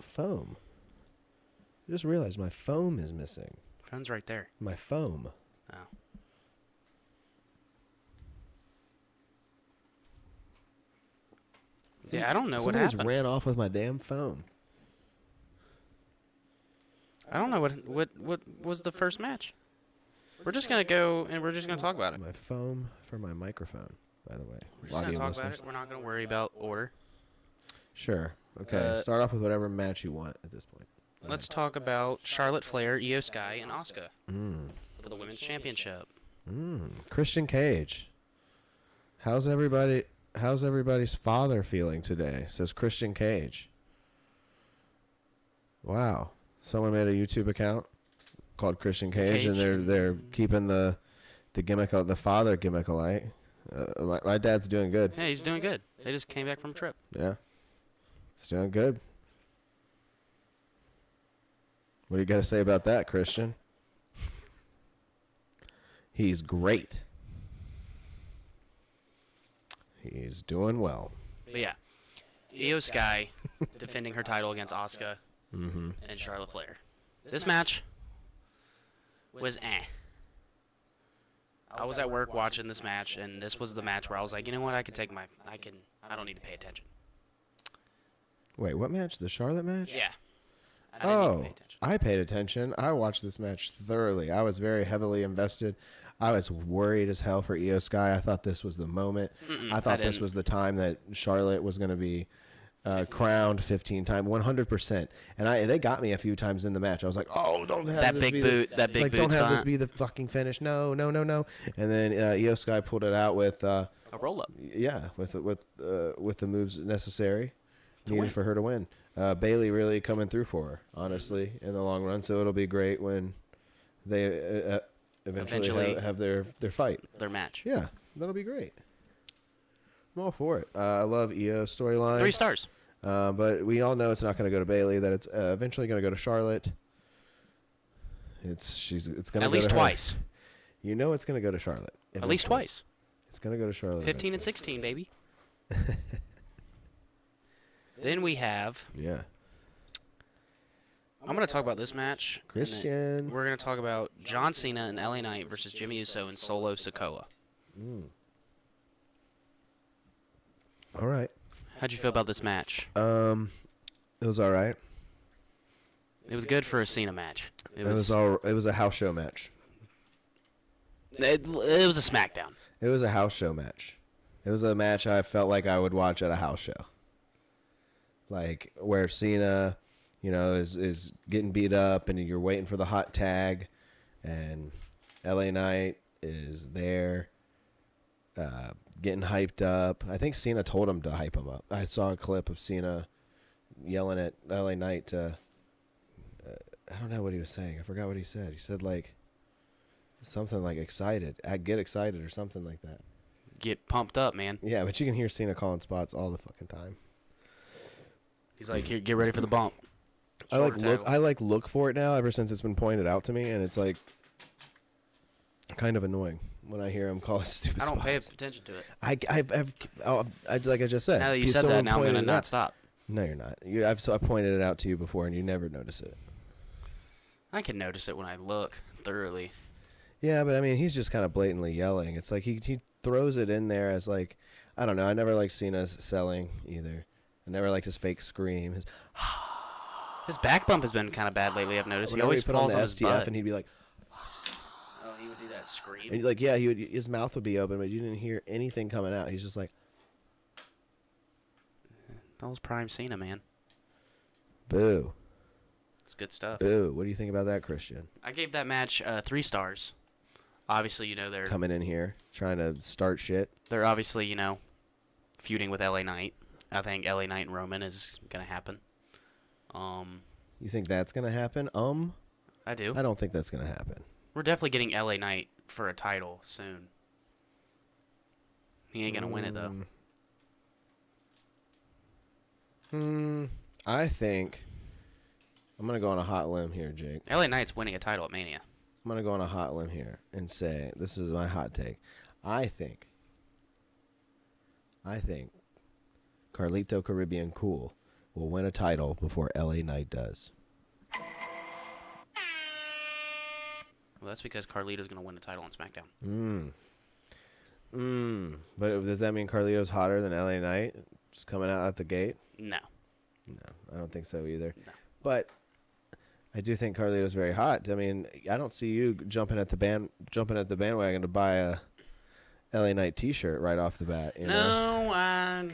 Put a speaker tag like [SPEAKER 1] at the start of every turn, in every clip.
[SPEAKER 1] foam. I just realized my foam is missing.
[SPEAKER 2] Phone's right there.
[SPEAKER 1] My foam.
[SPEAKER 2] Oh. Yeah, I don't know what
[SPEAKER 1] Somebody's
[SPEAKER 2] happened.
[SPEAKER 1] ran off with my damn foam.
[SPEAKER 2] I don't know what was the first match. We're just gonna go and we're just gonna talk about it.
[SPEAKER 1] My foam for my microphone, by the way.
[SPEAKER 2] We're just gonna
[SPEAKER 1] Audio
[SPEAKER 2] talk about
[SPEAKER 1] listeners.
[SPEAKER 2] it. We're not gonna worry about order.
[SPEAKER 1] Sure. Okay. Start off with whatever match you want at this point.
[SPEAKER 2] Let's talk about Charlotte Flair, Io Sky, and Asuka for the Women's Championship.
[SPEAKER 1] Christian Cage. How's everybody's father feeling today? Says Christian Cage. Wow. Someone made a YouTube account called Christian Cage, and they're keeping the gimmick, the father gimmick alight. My dad's doing good.
[SPEAKER 2] Yeah, he's doing good. They just came back from a trip.
[SPEAKER 1] Yeah. He's doing good. What do you got to say about that, Christian? He's great. He's doing well.
[SPEAKER 2] But yeah, Io Sky defending her title against Asuka and Charlotte Flair. This match was I was at work watching this match, and this was the match where I was like, you know what, I don't need to pay attention.
[SPEAKER 1] Wait, what match? The Charlotte match?
[SPEAKER 2] Yeah. I didn't even pay attention.
[SPEAKER 1] I paid attention. I watched this match thoroughly. I was very heavily invested. I was worried as hell for Io Sky. I thought this was the moment. I thought this was the time that Charlotte was going to be crowned 15 times, 100%. And they got me a few times in the match. I was like, oh, don't have
[SPEAKER 2] That
[SPEAKER 1] this
[SPEAKER 2] big
[SPEAKER 1] be
[SPEAKER 2] boot,
[SPEAKER 1] the,
[SPEAKER 2] that
[SPEAKER 1] it's
[SPEAKER 2] big
[SPEAKER 1] like,
[SPEAKER 2] boot
[SPEAKER 1] don't have this
[SPEAKER 2] spot.
[SPEAKER 1] be the fucking finish. No. And then Io Sky pulled it out with
[SPEAKER 2] A roll up.
[SPEAKER 1] yeah, with the moves necessary needed
[SPEAKER 2] win.
[SPEAKER 1] for her to win. Bailey really coming through for her, honestly, in the long run. So it'll be great when they eventually have their fight.
[SPEAKER 2] Their match.
[SPEAKER 1] Yeah, that'll be great. I'm all for it. I love Io's storyline.
[SPEAKER 2] 3 stars.
[SPEAKER 1] But we all know it's not going to go to Bailey. That it's eventually going to go to Charlotte. It's going to
[SPEAKER 2] At least twice.
[SPEAKER 1] You know it's going to go to Charlotte.
[SPEAKER 2] At least
[SPEAKER 1] eventually.
[SPEAKER 2] twice.
[SPEAKER 1] It's going to go to Charlotte.
[SPEAKER 2] 15 and
[SPEAKER 1] eventually.
[SPEAKER 2] 16, baby. Then we have.
[SPEAKER 1] Yeah.
[SPEAKER 2] I'm going to talk about this match. and then
[SPEAKER 1] Christian.
[SPEAKER 2] We're going to talk about John Cena and LA Knight versus Jimmy Uso and Solo Sikoa.
[SPEAKER 1] All right.
[SPEAKER 2] How'd you feel about this match?
[SPEAKER 1] It was all right.
[SPEAKER 2] It was good for a Cena match.
[SPEAKER 1] It was a house show match.
[SPEAKER 2] It was a SmackDown.
[SPEAKER 1] It was a house show match. It was a match I felt like I would watch at a house show. Like where Cena, is getting beat up and you're waiting for the hot tag, and LA Knight is there, getting hyped up. I think Cena told him to hype him up. I saw a clip of Cena yelling at LA Knight to. I don't know what he was saying. I forgot what he said. He said like something like excited. Get excited or something like that.
[SPEAKER 2] Get pumped up, man.
[SPEAKER 1] Yeah, but you can hear Cena calling spots all the fucking time.
[SPEAKER 2] He's like, here, get ready for the bump.
[SPEAKER 1] I look for it now ever since it's been pointed out to me, and it's like kind of annoying when I hear him call stupid
[SPEAKER 2] I don't pay
[SPEAKER 1] spots.
[SPEAKER 2] attention to it.
[SPEAKER 1] Like I just said.
[SPEAKER 2] Now that you said that, now I'm going to not stop.
[SPEAKER 1] No, you're not. I pointed it out to you before, and you never notice it.
[SPEAKER 2] I can notice it when I look thoroughly.
[SPEAKER 1] Yeah, but I mean, he's just kind of blatantly yelling. It's like he throws it in there as like, I don't know. I never liked Cena's selling either. I never liked his fake scream.
[SPEAKER 2] His back bump has been kind of bad lately, I've noticed. He
[SPEAKER 1] Whenever
[SPEAKER 2] always
[SPEAKER 1] put on
[SPEAKER 2] falls
[SPEAKER 1] the
[SPEAKER 2] on his
[SPEAKER 1] STF,
[SPEAKER 2] butt.
[SPEAKER 1] and he'd be like,
[SPEAKER 2] Oh, he would do that scream?
[SPEAKER 1] and like, yeah, his mouth would be open, but you didn't hear anything coming out. He's just like,
[SPEAKER 2] That was prime Cena, man.
[SPEAKER 1] boo.
[SPEAKER 2] It's good stuff.
[SPEAKER 1] Boo. What do you think about that, Christian?
[SPEAKER 2] I gave that match 3 stars. Obviously, they're
[SPEAKER 1] Coming in here, trying to start shit.
[SPEAKER 2] they're obviously, feuding with LA Knight. I think LA Knight and Roman is going to happen.
[SPEAKER 1] You think that's going to happen?
[SPEAKER 2] I do.
[SPEAKER 1] I don't think that's going to happen.
[SPEAKER 2] We're definitely getting LA Knight for a title soon. He ain't going to win it, though.
[SPEAKER 1] I think I'm going to go on a hot limb here, Jake.
[SPEAKER 2] LA Knight's winning a title at Mania.
[SPEAKER 1] I'm going to go on a hot limb here and say, this is my hot take. I think Carlito Caribbean Cool will win a title before LA Knight does.
[SPEAKER 2] Well, that's because Carlito's going to win the title on SmackDown.
[SPEAKER 1] But does that mean Carlitos hotter than LA Knight? Just coming out at the gate?
[SPEAKER 2] No.
[SPEAKER 1] No, I don't think so either.
[SPEAKER 2] No.
[SPEAKER 1] But I do think Carlitos very hot. I mean, I don't see you jumping at the bandwagon to buy a LA Knight T-shirt right off the bat. You know?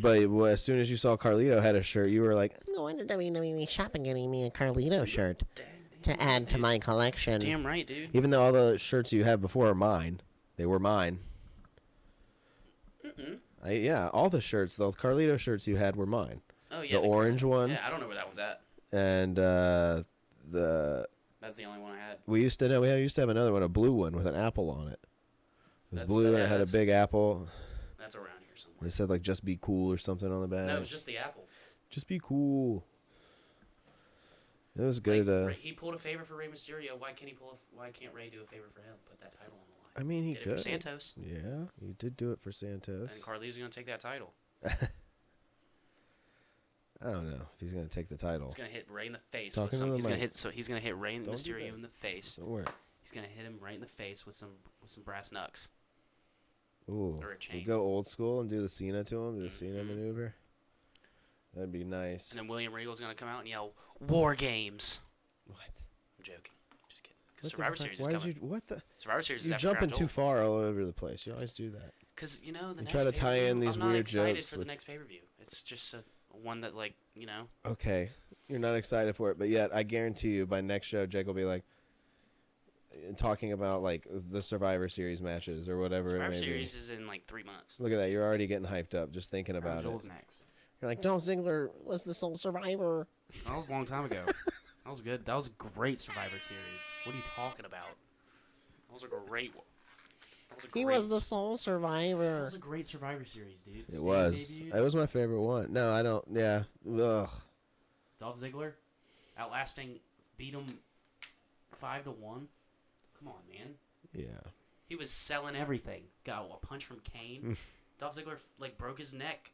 [SPEAKER 1] But as soon as you saw Carlito had a shirt, you were like,
[SPEAKER 3] I'm going to WWE shop and getting me a Carlito shirt to add to my collection.
[SPEAKER 2] Damn right, dude.
[SPEAKER 1] even though all the shirts you had before are mine, they were mine. Yeah, all the shirts, the Carlito shirts you had were mine.
[SPEAKER 2] Oh, yeah.
[SPEAKER 1] The orange one.
[SPEAKER 2] Yeah, I don't know where that one's at.
[SPEAKER 1] And
[SPEAKER 2] That's the only one I had.
[SPEAKER 1] we used to have another one, a blue one with an apple on it. It was blue and it had a big apple.
[SPEAKER 2] That's around here somewhere.
[SPEAKER 1] They said like "just be cool" or something on the back.
[SPEAKER 2] No, it was just the apple.
[SPEAKER 1] Just be cool. It was good.
[SPEAKER 2] Like, he pulled a favor for Rey Mysterio. Why can't Rey do a favor for him? Put that title on the line.
[SPEAKER 1] I mean, he
[SPEAKER 2] did
[SPEAKER 1] could.
[SPEAKER 2] it for Santos.
[SPEAKER 1] Yeah, he did do it for Santos.
[SPEAKER 2] And Carlito's going to take that title.
[SPEAKER 1] I don't know if he's gonna take the title.
[SPEAKER 2] He's going to hit Rey in the face
[SPEAKER 1] Talking
[SPEAKER 2] with
[SPEAKER 1] to
[SPEAKER 2] some.
[SPEAKER 1] the
[SPEAKER 2] He's going
[SPEAKER 1] mic.
[SPEAKER 2] to hit Rey
[SPEAKER 1] Don't do
[SPEAKER 2] Mysterio
[SPEAKER 1] this.
[SPEAKER 2] in the face.
[SPEAKER 1] Don't worry.
[SPEAKER 2] He's going to hit him right in the face with some brass knucks.
[SPEAKER 1] Ooh,
[SPEAKER 2] Or a
[SPEAKER 1] you
[SPEAKER 2] chain.
[SPEAKER 1] go old school and do the Cena to him, the Cena maneuver. That'd be nice.
[SPEAKER 2] And then William Regal's going to come out and yell, "War Games."
[SPEAKER 1] What?
[SPEAKER 2] I'm joking. Just kidding. Because Survivor Series is
[SPEAKER 1] Why
[SPEAKER 2] coming.
[SPEAKER 1] did you? What the?
[SPEAKER 2] Survivor Series is
[SPEAKER 1] You're
[SPEAKER 2] after
[SPEAKER 1] jumping
[SPEAKER 2] Crown
[SPEAKER 1] too
[SPEAKER 2] Jewel.
[SPEAKER 1] far all over the place. You always do that.
[SPEAKER 2] Because, the
[SPEAKER 1] You
[SPEAKER 2] next
[SPEAKER 1] try to tie in
[SPEAKER 2] pay-per-view,
[SPEAKER 1] these
[SPEAKER 2] I'm not
[SPEAKER 1] weird
[SPEAKER 2] excited
[SPEAKER 1] jokes
[SPEAKER 2] for the
[SPEAKER 1] with-
[SPEAKER 2] next pay-per-view. It's just one that,
[SPEAKER 1] Okay, you're not excited for it, but yet I guarantee you by next show, Jake will be like talking about like the Survivor Series matches or whatever
[SPEAKER 2] Survivor
[SPEAKER 1] it may
[SPEAKER 2] Series is in 3 months.
[SPEAKER 1] be. Look at that! You're already getting hyped up just thinking about it.
[SPEAKER 2] Joel's next.
[SPEAKER 1] You're like,
[SPEAKER 3] Dolph Ziggler was the sole survivor.
[SPEAKER 2] That was a long time ago. That was good. That was a great Survivor Series. What are you talking about? That was a great one.
[SPEAKER 3] He was the sole survivor.
[SPEAKER 2] That was a great Survivor Series, dude.
[SPEAKER 1] it
[SPEAKER 2] Sting
[SPEAKER 1] was.
[SPEAKER 2] debuted.
[SPEAKER 1] It was my favorite one. No, I don't. Yeah. Ugh.
[SPEAKER 2] Dolph Ziggler, beat him 5-1. Come on, man.
[SPEAKER 1] Yeah.
[SPEAKER 2] He was selling everything. Got a punch from Kane. Dolph Ziggler broke his neck.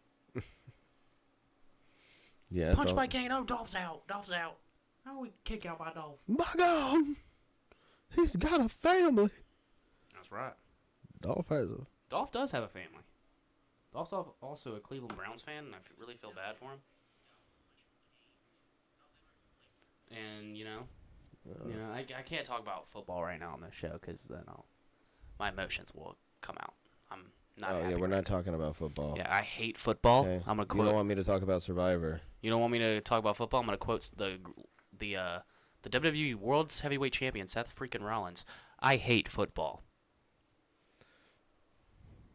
[SPEAKER 1] Yeah.
[SPEAKER 2] Punch by Kane. Oh, Dolph's out. Dolph's out. Oh, we kick out by Dolph.
[SPEAKER 1] My God, he's got a family.
[SPEAKER 2] That's right.
[SPEAKER 1] Dolph has a.
[SPEAKER 2] Dolph does have a family. Dolph's also a Cleveland Browns fan, and I really feel bad for him. And I can't talk about football right now on this show because then my emotions will come out. I'm not.
[SPEAKER 1] Oh
[SPEAKER 2] happy
[SPEAKER 1] yeah, we're
[SPEAKER 2] right
[SPEAKER 1] not
[SPEAKER 2] now.
[SPEAKER 1] talking about football.
[SPEAKER 2] Yeah, I hate football.
[SPEAKER 1] Okay.
[SPEAKER 2] I'm gonna
[SPEAKER 1] You
[SPEAKER 2] quote.
[SPEAKER 1] don't want me to talk about Survivor.
[SPEAKER 2] You don't want me to talk about football? I'm gonna quote the WWE World's Heavyweight Champion Seth freaking Rollins. I hate football.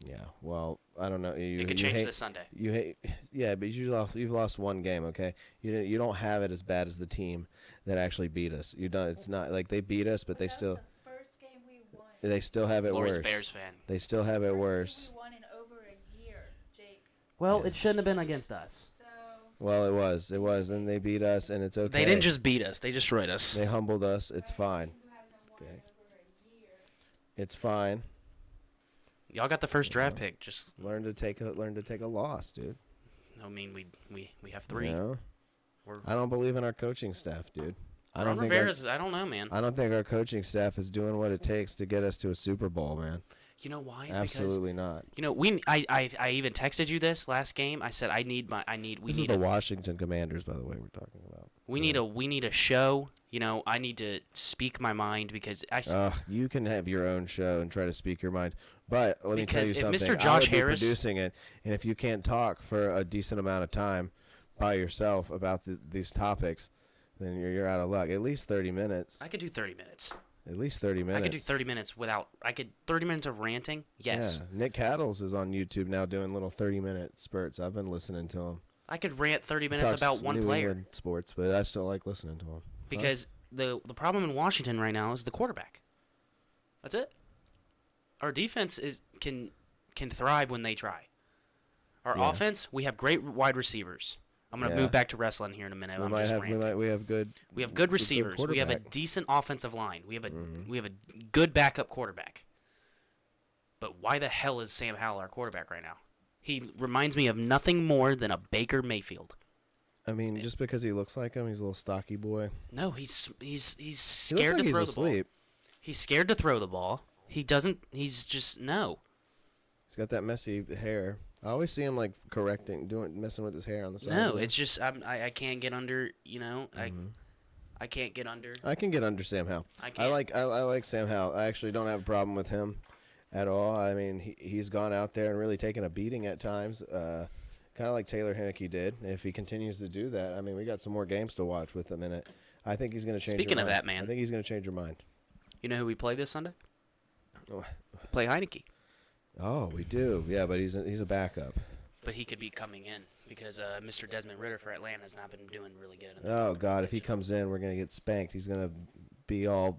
[SPEAKER 1] Yeah. Well, I don't know.
[SPEAKER 2] It could change this Sunday.
[SPEAKER 1] You hate. Yeah, but you've lost one game. Okay. You don't have it as bad as the team that actually beat us. You don't. It's not like they beat us, but they still.
[SPEAKER 4] The first game we won.
[SPEAKER 1] They still have it
[SPEAKER 2] Glorious
[SPEAKER 1] worse.
[SPEAKER 2] Bears fan.
[SPEAKER 1] They still have it
[SPEAKER 4] First game
[SPEAKER 1] worse.
[SPEAKER 4] we won in over a year, Jake.
[SPEAKER 2] Well,
[SPEAKER 1] Yeah.
[SPEAKER 2] it shouldn't have been against us.
[SPEAKER 4] So
[SPEAKER 1] Well, it was, and they beat us, and it's okay.
[SPEAKER 2] They didn't just beat us; they destroyed us.
[SPEAKER 1] They humbled us. It's fine.
[SPEAKER 4] who hasn't won
[SPEAKER 1] Okay.
[SPEAKER 4] in over a year?
[SPEAKER 1] It's fine.
[SPEAKER 2] Y'all got the first draft pick. Just,
[SPEAKER 1] Learn to take a loss, dude.
[SPEAKER 2] I mean, we have 3.
[SPEAKER 1] You know?
[SPEAKER 2] We're,
[SPEAKER 1] I don't believe in our coaching staff, dude. I
[SPEAKER 2] Ron
[SPEAKER 1] don't think
[SPEAKER 2] Rivera's. I don't know, man.
[SPEAKER 1] I don't think our coaching staff is doing what it takes to get us to a Super Bowl, man.
[SPEAKER 2] You know why? It's
[SPEAKER 1] Absolutely not.
[SPEAKER 2] because I even texted you this last game. I said we
[SPEAKER 1] This is the Washington Commanders, by the way, we're talking about.
[SPEAKER 2] we need a show. I need to speak my mind because
[SPEAKER 1] You can have your own show and try to speak your mind, but let me tell
[SPEAKER 2] Because
[SPEAKER 1] you
[SPEAKER 2] if
[SPEAKER 1] something.
[SPEAKER 2] Mr.
[SPEAKER 1] I
[SPEAKER 2] Josh
[SPEAKER 1] would be
[SPEAKER 2] Harris-
[SPEAKER 1] producing it, and if you can't talk for a decent amount of time by yourself about these topics, then you're out of luck. At least 30 minutes.
[SPEAKER 2] I could do 30 minutes.
[SPEAKER 1] At least 30 minutes.
[SPEAKER 2] I could do 30 minutes without. 30 minutes of ranting. Yes.
[SPEAKER 1] Yeah. Nick Cattles is on YouTube now doing little 30-minute spurts. I've been listening to him.
[SPEAKER 2] I could rant 30 minutes
[SPEAKER 1] Talks
[SPEAKER 2] about one
[SPEAKER 1] New
[SPEAKER 2] player
[SPEAKER 1] England sports, but I still like listening to him.
[SPEAKER 2] because the problem in Washington right now is the quarterback. That's it. Our defense can thrive when they try. Our
[SPEAKER 1] Yeah.
[SPEAKER 2] offense, we have great wide receivers. I'm gonna
[SPEAKER 1] Yeah.
[SPEAKER 2] move back to wrestling here in a minute.
[SPEAKER 1] We
[SPEAKER 2] I'm
[SPEAKER 1] might
[SPEAKER 2] just
[SPEAKER 1] have
[SPEAKER 2] ranting.
[SPEAKER 1] we have good
[SPEAKER 2] Receivers. We have a
[SPEAKER 1] quarterback.
[SPEAKER 2] decent offensive line. We have a good backup quarterback. But why the hell is Sam Howell our quarterback right now? He reminds me of nothing more than a Baker Mayfield.
[SPEAKER 1] I mean, just because he looks like him, he's a little stocky boy.
[SPEAKER 2] No, he's
[SPEAKER 1] He
[SPEAKER 2] scared
[SPEAKER 1] looks like
[SPEAKER 2] to throw
[SPEAKER 1] he's
[SPEAKER 2] the ball.
[SPEAKER 1] asleep.
[SPEAKER 2] He's scared to throw the ball. He doesn't. He's just no.
[SPEAKER 1] He's got that messy hair. I always see him like messing with his hair on the side.
[SPEAKER 2] No, it's just I can't get under. You know, I can't get under.
[SPEAKER 1] I can get under Sam Howell.
[SPEAKER 2] I can't.
[SPEAKER 1] I like Sam Howell. I actually don't have a problem with him at all. I mean, he's gone out there and really taken a beating at times, kind of like Taylor Heineke did. If he continues to do that, I mean, we got some more games to watch with him in it. I think he's going to change.
[SPEAKER 2] Speaking
[SPEAKER 1] your
[SPEAKER 2] of
[SPEAKER 1] mind.
[SPEAKER 2] that, man.
[SPEAKER 1] I think he's going to change your mind.
[SPEAKER 2] You know who we play this Sunday?
[SPEAKER 1] Oh.
[SPEAKER 2] Play Heineke.
[SPEAKER 1] Oh, we do. Yeah, but he's a backup.
[SPEAKER 2] But he could be coming in because Mr. Desmond Ritter for Atlanta has not been doing really good.
[SPEAKER 1] Oh God, if he comes in, we're going to get spanked. He's going to be all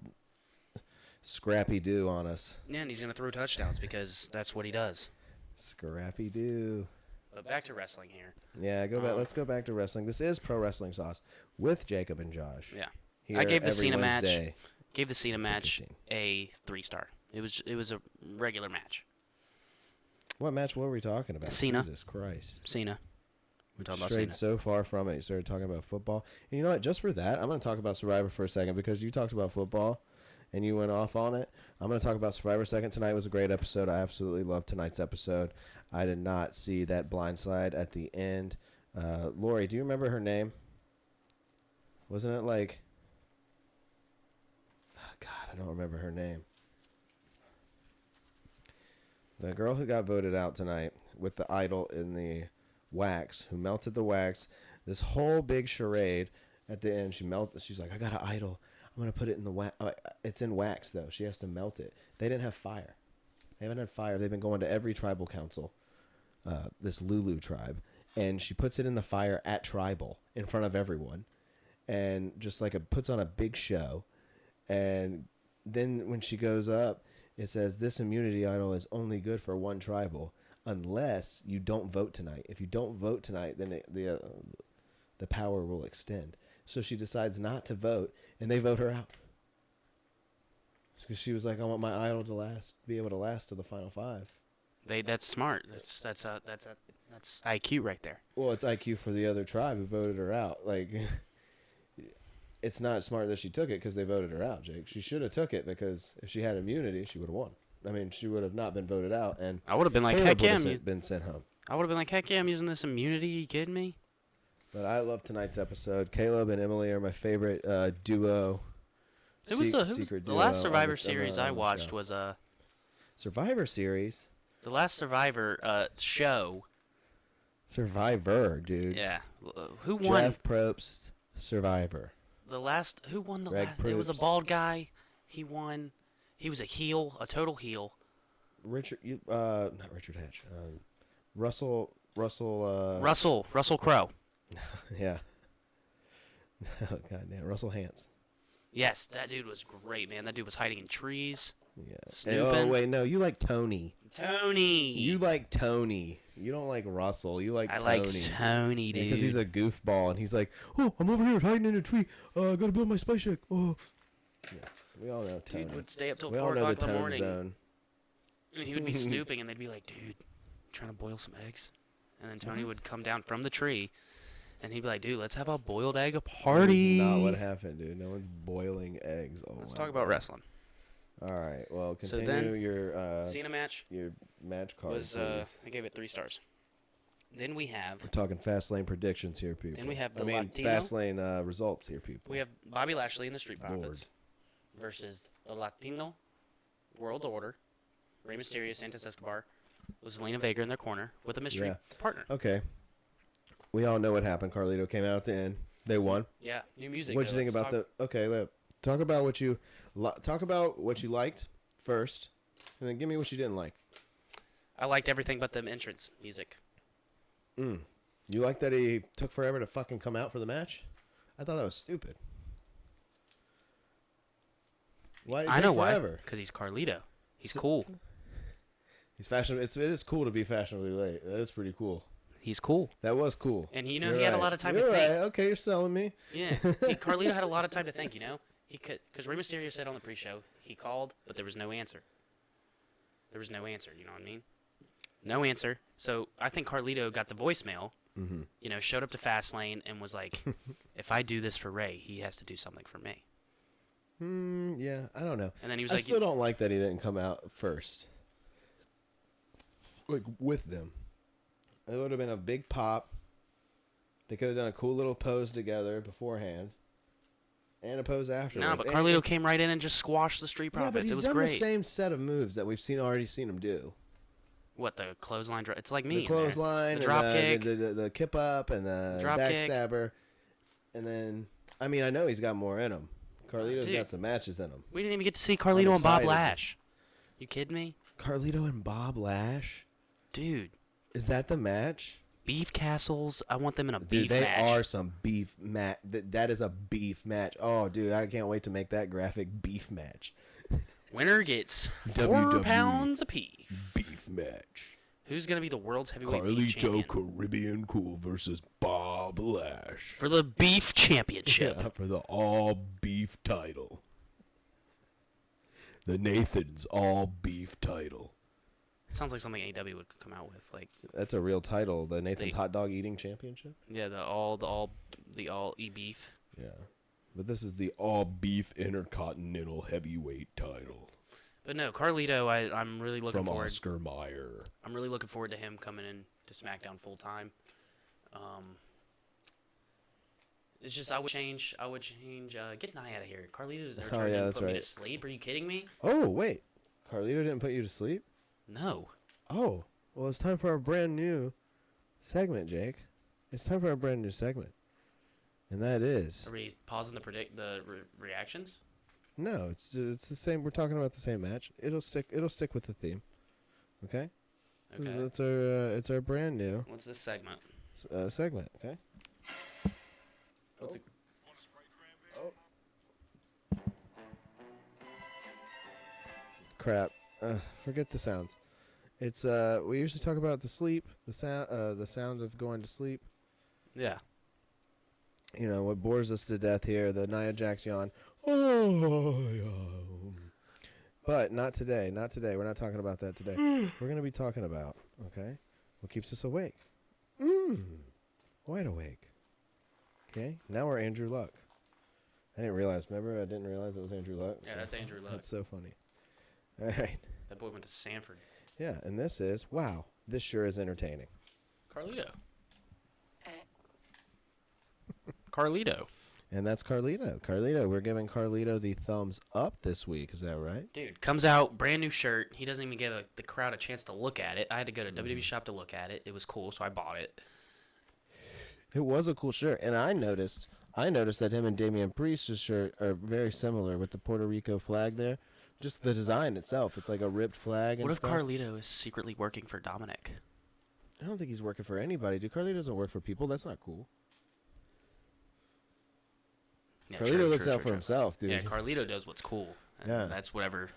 [SPEAKER 1] scrappy doo on us.
[SPEAKER 2] Yeah, and he's going to throw touchdowns because that's what he does.
[SPEAKER 1] Scrappy doo.
[SPEAKER 2] But back to wrestling here.
[SPEAKER 1] Yeah, let's go back to wrestling. This is Pro Wrestling Sauce with Jacob and Josh.
[SPEAKER 2] Yeah.
[SPEAKER 1] Here
[SPEAKER 2] I gave the
[SPEAKER 1] every
[SPEAKER 2] Cena match.
[SPEAKER 1] Wednesday.
[SPEAKER 2] Gave the Cena match
[SPEAKER 1] 15.
[SPEAKER 2] a 3-star. It was a regular match.
[SPEAKER 1] What match were we talking about?
[SPEAKER 2] Cena.
[SPEAKER 1] Jesus Christ.
[SPEAKER 2] Cena. We're talking about
[SPEAKER 1] Strayed
[SPEAKER 2] Cena.
[SPEAKER 1] so far from it. You started talking about football. And you know what? Just for that, I'm going to talk about Survivor for a second because you talked about football and you went off on it. I'm going to talk about Survivor a second. Tonight was a great episode. I absolutely loved tonight's episode. I did not see that blindside at the end. Lori, do you remember her name? Wasn't it like... Oh, God, I don't remember her name. The girl who got voted out tonight with the idol in the wax, who melted the wax, this whole big charade at the end. She's like, I got an idol. I'm going to put it in the wax. It's in wax, though. She has to melt it. They didn't have fire. They haven't had fire. They've been going to every tribal council, this Lulu tribe, and she puts it in the fire at tribal in front of everyone, and just like puts on a big show. And then when she goes up, it says this immunity idol is only good for one tribal unless you don't vote tonight. If you don't vote tonight, then the power will extend. So she decides not to vote, and they vote her out. Because she was like, I want my idol to be able to last to the final 5.
[SPEAKER 2] That's smart. That's IQ right there.
[SPEAKER 1] Well, it's IQ for the other tribe who voted her out. Like, it's not smart that she took it because they voted her out, Jake. She should have took it because if she had immunity, she would have won. I mean, she would have not been voted out, and
[SPEAKER 2] I would have been like,
[SPEAKER 1] Caleb
[SPEAKER 2] heck yeah,
[SPEAKER 1] would have been sent home.
[SPEAKER 2] I would have been like, heck yeah, I'm using this immunity. You kidding me?
[SPEAKER 1] But I love tonight's episode. Caleb and Emily are my favorite duo. Secret
[SPEAKER 2] the
[SPEAKER 1] duo
[SPEAKER 2] last
[SPEAKER 1] on
[SPEAKER 2] Survivor
[SPEAKER 1] the
[SPEAKER 2] series
[SPEAKER 1] on
[SPEAKER 2] I
[SPEAKER 1] the
[SPEAKER 2] watched
[SPEAKER 1] show.
[SPEAKER 2] was
[SPEAKER 1] Survivor series.
[SPEAKER 2] the last Survivor show.
[SPEAKER 1] Survivor, dude.
[SPEAKER 2] Yeah, who won
[SPEAKER 1] Jeff Probst's Survivor.
[SPEAKER 2] the last? Who won the
[SPEAKER 1] Greg
[SPEAKER 2] last? It was a
[SPEAKER 1] Proops.
[SPEAKER 2] bald guy. He won. He was a heel, a total heel.
[SPEAKER 1] Not Richard Hatch. Russell.
[SPEAKER 2] Russell Crowe.
[SPEAKER 1] Yeah. God damn, Russell Hantz.
[SPEAKER 2] Yes, that dude was great, man. That dude was hiding in trees.
[SPEAKER 1] Yeah.
[SPEAKER 2] Snooping.
[SPEAKER 1] Oh wait, no, you like Tony.
[SPEAKER 2] Tony.
[SPEAKER 1] You like Tony. You don't like Russell. You like
[SPEAKER 2] I
[SPEAKER 1] Tony.
[SPEAKER 2] like Tony, dude.
[SPEAKER 1] Because he's a goofball, and he's like, "Oh, I'm over here hiding in a tree. Gotta build my spice shack." Oh, yeah, we all know Tony.
[SPEAKER 2] Dude would stay up till
[SPEAKER 1] we
[SPEAKER 2] 4
[SPEAKER 1] all know
[SPEAKER 2] o'clock
[SPEAKER 1] the
[SPEAKER 2] in the
[SPEAKER 1] Tone
[SPEAKER 2] morning.
[SPEAKER 1] Zone.
[SPEAKER 2] And he would be snooping, and they'd be like, dude, trying to boil some eggs? And then Tony would come down from the tree, and he'd be like, dude, let's have a boiled egg party.
[SPEAKER 1] That's not what happened, dude. No one's boiling eggs. Oh,
[SPEAKER 2] Let's
[SPEAKER 1] my
[SPEAKER 2] talk about
[SPEAKER 1] God.
[SPEAKER 2] wrestling.
[SPEAKER 1] All right. Well,
[SPEAKER 2] So
[SPEAKER 1] continue
[SPEAKER 2] then,
[SPEAKER 1] your
[SPEAKER 2] Cena match
[SPEAKER 1] match card,
[SPEAKER 2] was,
[SPEAKER 1] please.
[SPEAKER 2] I gave it 3 stars. Then we have
[SPEAKER 1] We're talking fast lane predictions here, people.
[SPEAKER 2] Then we have the
[SPEAKER 1] I mean,
[SPEAKER 2] Latino.
[SPEAKER 1] fast lane results here, people.
[SPEAKER 2] we have Bobby Lashley and the Street
[SPEAKER 1] Lord.
[SPEAKER 2] Profits versus the Latino World Order, Rey Mysterio, Santos Escobar, with Zelina Vega in their corner with a mystery
[SPEAKER 1] Yeah.
[SPEAKER 2] partner.
[SPEAKER 1] Okay. We all know what happened. Carlito came out at the end. They won.
[SPEAKER 2] Yeah, new music.
[SPEAKER 1] What'd you think about talk about what you liked first, and then give me what you didn't like.
[SPEAKER 2] I liked everything but the entrance music.
[SPEAKER 1] You like that he took forever to fucking come out for the match? I thought that was stupid. Why did it
[SPEAKER 2] I
[SPEAKER 1] take
[SPEAKER 2] know why.
[SPEAKER 1] forever?
[SPEAKER 2] Because he's Carlito. He's cool.
[SPEAKER 1] He's fashionable. It is cool to be fashionably late. That is pretty cool.
[SPEAKER 2] He's cool.
[SPEAKER 1] That was cool.
[SPEAKER 2] And you know,
[SPEAKER 1] You're
[SPEAKER 2] he had a
[SPEAKER 1] right.
[SPEAKER 2] lot of time
[SPEAKER 1] You're
[SPEAKER 2] to think.
[SPEAKER 1] right. Okay, you're selling me.
[SPEAKER 2] Yeah, Carlito had a lot of time to think. You know, he could because Rey Mysterio said on the pre-show he called, but there was no answer. There was no answer. You know what I mean? No answer. So I think Carlito got the voicemail You know, showed up to Fastlane and was like, if I do this for Ray, he has to do something for me.
[SPEAKER 1] Yeah, I don't know.
[SPEAKER 2] And then he was
[SPEAKER 1] I
[SPEAKER 2] like,
[SPEAKER 1] still don't like that he didn't come out first. Like, with them. It would have been a big pop. They could have done a cool little pose together beforehand. And a pose afterwards.
[SPEAKER 2] no, but Carlito came right in and just squashed the Street
[SPEAKER 1] Yeah, but
[SPEAKER 2] Profits.
[SPEAKER 1] he's
[SPEAKER 2] It was
[SPEAKER 1] done
[SPEAKER 2] great.
[SPEAKER 1] the same set of moves that we've already seen him do.
[SPEAKER 2] What, the clothesline? It's like me.
[SPEAKER 1] The
[SPEAKER 2] in there.
[SPEAKER 1] clothesline,
[SPEAKER 2] The drop
[SPEAKER 1] and
[SPEAKER 2] kick.
[SPEAKER 1] the kip up, and the
[SPEAKER 2] Drop kick.
[SPEAKER 1] backstabber. And then, I mean, I know he's got more in him. Carlito's
[SPEAKER 2] Dude.
[SPEAKER 1] got some matches in him.
[SPEAKER 2] We didn't even get to see Carlito and Bob
[SPEAKER 1] excited.
[SPEAKER 2] Lash. You kidding me?
[SPEAKER 1] Carlito and Bob Lash?
[SPEAKER 2] Dude,
[SPEAKER 1] Is that the match?
[SPEAKER 2] beef castles, I want them in a
[SPEAKER 1] Dude,
[SPEAKER 2] beef
[SPEAKER 1] they
[SPEAKER 2] match.
[SPEAKER 1] are some beef match. That is a beef match. Oh, dude, I can't wait to make that graphic beef match.
[SPEAKER 2] Winner gets 4
[SPEAKER 1] WWE.
[SPEAKER 2] pounds apiece.
[SPEAKER 1] Beef match.
[SPEAKER 2] Who's going to be the world's heavyweight beef
[SPEAKER 1] Carlito
[SPEAKER 2] champion?
[SPEAKER 1] Caribbean Cool versus Bob Lash.
[SPEAKER 2] For the beef championship.
[SPEAKER 1] Yeah, for the all beef title. The Nathan's all beef title.
[SPEAKER 2] It sounds like something AEW would come out with. Like,
[SPEAKER 1] That's a real title. The Nathan's
[SPEAKER 2] They-
[SPEAKER 1] Hot Dog Eating Championship.
[SPEAKER 2] yeah, the all e-beef.
[SPEAKER 1] Yeah, but this is the all beef Intercontinental Heavyweight title
[SPEAKER 2] But no, Carlito, I'm really looking
[SPEAKER 1] from
[SPEAKER 2] forward.
[SPEAKER 1] Oscar Mayer.
[SPEAKER 2] I'm really looking forward to him coming in to SmackDown full time. It's just I would change. Get Nye out of here. Carlito's there trying
[SPEAKER 1] yeah,
[SPEAKER 2] to
[SPEAKER 1] that's
[SPEAKER 2] put me to
[SPEAKER 1] right.
[SPEAKER 2] sleep. Are you kidding me?
[SPEAKER 1] Oh wait, Carlito didn't put you to sleep.
[SPEAKER 2] No.
[SPEAKER 1] Oh, well, it's time for our brand new segment, Jake. It's time for our brand new segment, and that is
[SPEAKER 2] Are we pausing the reactions?
[SPEAKER 1] no. It's the same. We're talking about the same match. It'll stick with the theme. Okay.
[SPEAKER 2] Okay.
[SPEAKER 1] It's our brand new
[SPEAKER 2] What's this segment?
[SPEAKER 1] segment. Okay.
[SPEAKER 2] What's it?
[SPEAKER 1] Crap. Forget the sounds. It's we usually talk about the sound of going to sleep.
[SPEAKER 2] Yeah.
[SPEAKER 1] You know what bores us to death here, the Nia Jax yawn. Oh, yeah. But not today. Not today. We're not talking about that today. We're going to be talking about, okay, what keeps us awake. Wide awake. Okay, now we're Andrew Luck. I didn't realize. Remember, I didn't realize it was Andrew Luck.
[SPEAKER 2] Yeah, that's Andrew Luck.
[SPEAKER 1] That's so funny. All right.
[SPEAKER 2] That boy went to Sanford.
[SPEAKER 1] Yeah, and this is, wow, this sure is entertaining.
[SPEAKER 2] Carlito. Carlito.
[SPEAKER 1] And that's Carlito. Carlito, we're giving Carlito the thumbs up this week. Is that right?
[SPEAKER 2] Dude, comes out, brand new shirt. He doesn't even give the crowd a chance to look at it. I had to go to WWE Shop to look at it. It was cool, so I bought it.
[SPEAKER 1] It was a cool shirt, and I noticed that him and Damian Priest's shirt are very similar with the Puerto Rico flag there. Just the design itself, it's like a ripped flag. And
[SPEAKER 2] What if
[SPEAKER 1] stuff.
[SPEAKER 2] Carlito is secretly working for Dominic?
[SPEAKER 1] I don't think he's working for anybody. Dude, Carlito doesn't work for people. That's not cool.
[SPEAKER 2] Yeah,
[SPEAKER 1] Carlito looks out for himself, dude.
[SPEAKER 2] Yeah, Carlito does what's cool. And
[SPEAKER 1] Yeah.
[SPEAKER 2] that's whatever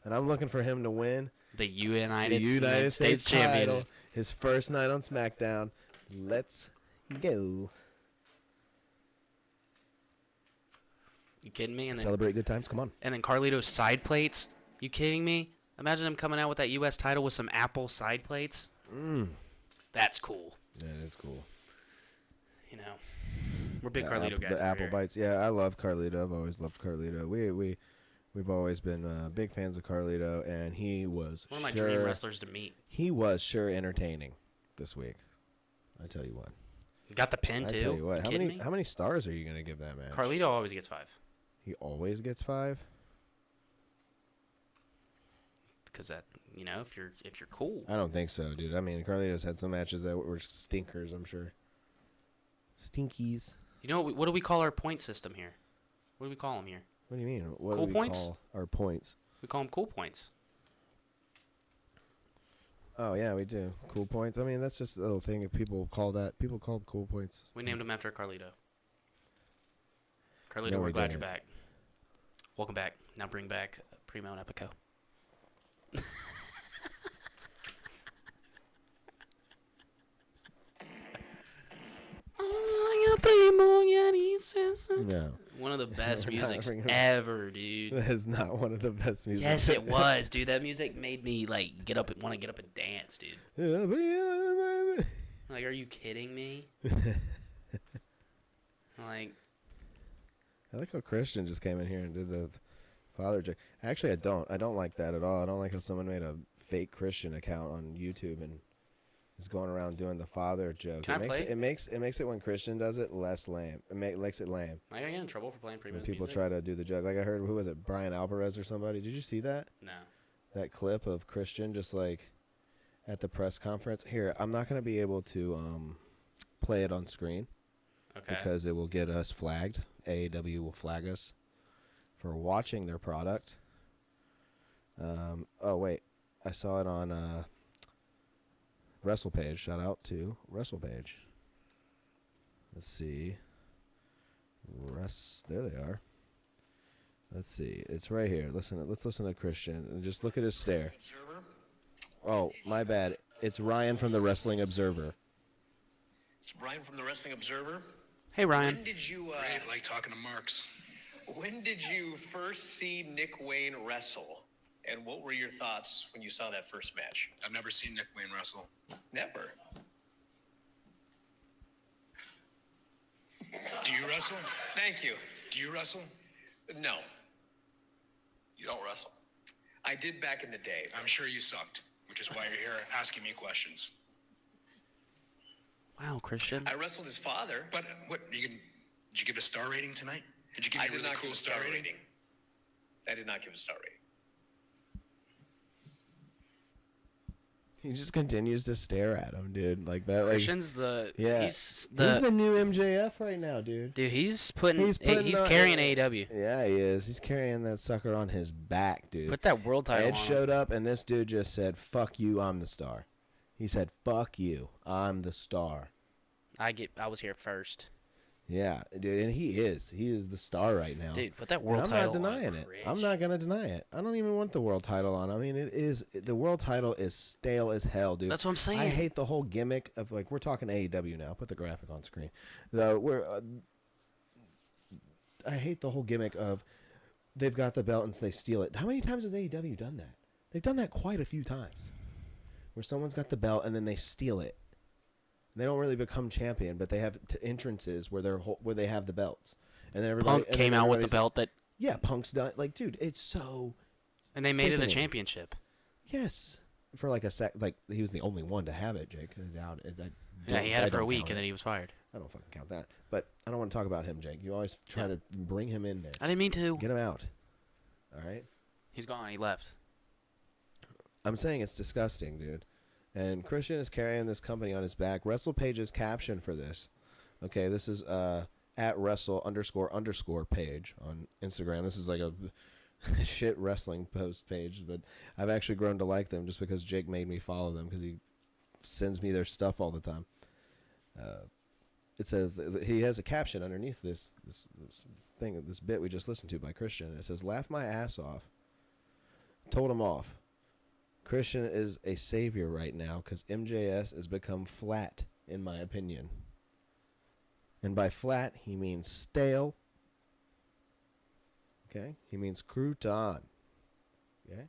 [SPEAKER 1] And I'm looking for him to win
[SPEAKER 2] the
[SPEAKER 1] the
[SPEAKER 2] United
[SPEAKER 1] United
[SPEAKER 2] States
[SPEAKER 1] States
[SPEAKER 2] champion.
[SPEAKER 1] title. His first night on SmackDown. Let's go.
[SPEAKER 2] You kidding me? And then
[SPEAKER 1] Celebrate good times. Come on.
[SPEAKER 2] Carlito's side plates. You kidding me? Imagine him coming out with that U.S. title with some Apple side plates. That's cool.
[SPEAKER 1] Yeah, it is cool.
[SPEAKER 2] You know, we're big
[SPEAKER 1] The
[SPEAKER 2] Carlito
[SPEAKER 1] apple,
[SPEAKER 2] guys.
[SPEAKER 1] The
[SPEAKER 2] over
[SPEAKER 1] apple
[SPEAKER 2] here.
[SPEAKER 1] bites. Yeah, I love Carlito. I've always loved Carlito. We've always been big fans of Carlito, and he was
[SPEAKER 2] One of my
[SPEAKER 1] sure,
[SPEAKER 2] dream wrestlers to meet.
[SPEAKER 1] He was sure entertaining this week. I tell you what.
[SPEAKER 2] Got the pin
[SPEAKER 1] I
[SPEAKER 2] too.
[SPEAKER 1] tell you what. How
[SPEAKER 2] kidding
[SPEAKER 1] many
[SPEAKER 2] me?
[SPEAKER 1] how many stars are you gonna give that match?
[SPEAKER 2] Carlito always gets 5
[SPEAKER 1] He always gets 5.
[SPEAKER 2] because that if you're cool.
[SPEAKER 1] I don't think so, dude. I mean, Carlito's had some matches that were stinkers. I'm sure. Stinkies.
[SPEAKER 2] You know what do we call our point system here? What do we call them here?
[SPEAKER 1] What do you mean? What
[SPEAKER 2] Cool
[SPEAKER 1] do we
[SPEAKER 2] points?
[SPEAKER 1] call our points?
[SPEAKER 2] We call them cool points.
[SPEAKER 1] Oh yeah, we do. Cool points. I mean, that's just a little thing that people call that. People call them cool points.
[SPEAKER 2] We named them after Carlito. Carlito,
[SPEAKER 1] No,
[SPEAKER 2] we're
[SPEAKER 1] we
[SPEAKER 2] glad
[SPEAKER 1] didn't.
[SPEAKER 2] you're back. Welcome back. Now bring back Primo and Epico.
[SPEAKER 1] No,
[SPEAKER 2] One of the best
[SPEAKER 1] We're not
[SPEAKER 2] musics
[SPEAKER 1] bringing it-
[SPEAKER 2] ever, dude.
[SPEAKER 1] that is not one of the best music.
[SPEAKER 2] Yes, it was, dude. That music made me want to get up and dance, dude. Like, are you kidding me? Like,
[SPEAKER 1] I like how Christian just came in here and did the father joke. Actually, I don't. I don't like that at all. I don't like how someone made a fake Christian account on YouTube and is going around doing the father joke.
[SPEAKER 2] Can I play?
[SPEAKER 1] It makes it when Christian does it less lame. It makes it lame
[SPEAKER 2] am I gonna get in trouble for playing
[SPEAKER 1] when
[SPEAKER 2] premium
[SPEAKER 1] people
[SPEAKER 2] music?
[SPEAKER 1] try to do the joke. Like I heard, who was it? Brian Alvarez or somebody. Did you see that?
[SPEAKER 2] No.
[SPEAKER 1] That clip of Christian just like at the press conference. Here, I'm not going to be able to play it on screen
[SPEAKER 2] Okay.
[SPEAKER 1] because it will get us flagged. AEW will flag us for watching their product. Oh wait, I saw it on WrestlePage. Shout out to WrestlePage. Let's see. There they are. Let's see. It's right here. Let's listen to Christian and just look at his stare. Oh, my bad. It's Ryan from the Wrestling Observer.
[SPEAKER 5] It's Brian from the Wrestling Observer.
[SPEAKER 2] Hey, Ryan.
[SPEAKER 5] When did you
[SPEAKER 6] Great, like talking to Marks.
[SPEAKER 5] when did you first see Nick Wayne wrestle? And what were your thoughts when you saw that first match?
[SPEAKER 6] I've never seen Nick Wayne wrestle.
[SPEAKER 5] Never.
[SPEAKER 6] Do you wrestle?
[SPEAKER 5] Thank you.
[SPEAKER 6] Do you wrestle?
[SPEAKER 5] No.
[SPEAKER 6] You don't wrestle.
[SPEAKER 5] I did back in the day.
[SPEAKER 6] I'm sure you sucked, which is why you're here asking me questions.
[SPEAKER 2] Wow, Christian.
[SPEAKER 5] I wrestled his father.
[SPEAKER 6] But what? Did you give a star rating tonight? Did you give
[SPEAKER 5] I
[SPEAKER 6] me a
[SPEAKER 5] did
[SPEAKER 6] really
[SPEAKER 5] not
[SPEAKER 6] cool
[SPEAKER 5] give a
[SPEAKER 6] star rating?
[SPEAKER 5] rating. I did not give a star rating.
[SPEAKER 1] He just continues to stare at him, dude. Like that. Like,
[SPEAKER 2] Christian's the
[SPEAKER 1] yeah.
[SPEAKER 2] He's
[SPEAKER 1] he's
[SPEAKER 2] the
[SPEAKER 1] new MJF right now, dude.
[SPEAKER 2] dude. He's putting. He's
[SPEAKER 1] on-
[SPEAKER 2] carrying AEW.
[SPEAKER 1] Yeah, he is. He's carrying that sucker on his back, dude.
[SPEAKER 2] Put that world title
[SPEAKER 1] Ed
[SPEAKER 2] on him.
[SPEAKER 1] showed up, and this dude just said, "Fuck you, I'm the star." He said, "Fuck you, I'm the star."
[SPEAKER 2] I was here first.
[SPEAKER 1] Yeah, dude, and he is. He is the star right now.
[SPEAKER 2] Dude, put that
[SPEAKER 1] And
[SPEAKER 2] world
[SPEAKER 1] I'm
[SPEAKER 2] title
[SPEAKER 1] not
[SPEAKER 2] on
[SPEAKER 1] denying it.
[SPEAKER 2] Rich.
[SPEAKER 1] I'm not gonna deny it. I don't even want the world title on. I mean, the world title is stale as hell, dude.
[SPEAKER 2] That's what I'm saying.
[SPEAKER 1] I hate the whole gimmick of like we're talking AEW now. Put the graphic on screen. I hate the whole gimmick of they've got the belt and they steal it. How many times has AEW done that? They've done that quite a few times, where someone's got the belt and then they steal it. They don't really become champion, but they have entrances where they have the belts, and then everybody
[SPEAKER 2] Punk came out with the belt that,
[SPEAKER 1] yeah, Punk's done. Like, dude, it's so.
[SPEAKER 2] and they made it a
[SPEAKER 1] sickening.
[SPEAKER 2] championship.
[SPEAKER 1] Yes, for like a sec, like he was the only one to have it, Jake.
[SPEAKER 2] Yeah, he had it for a week, and then he was fired.
[SPEAKER 1] I don't fucking count that. But I don't want to talk about him, Jake. You always try to bring him in there.
[SPEAKER 2] I didn't mean to.
[SPEAKER 1] Get him out. All right.
[SPEAKER 2] He's gone. He left.
[SPEAKER 1] I'm saying it's disgusting, dude. And Christian is carrying this company on his back. WrestlePage's caption for this. Okay, this is at Wrestle__ page on Instagram. This is like a shit wrestling post page, but I've actually grown to like them just because Jake made me follow them because he sends me their stuff all the time. It says he has a caption underneath this thing, this bit we just listened to by Christian. It says, "Laugh my ass off. Told him off. Christian is a savior right now because MJS has become flat, in my opinion. And by flat, he means stale. Okay? He means crouton. Okay?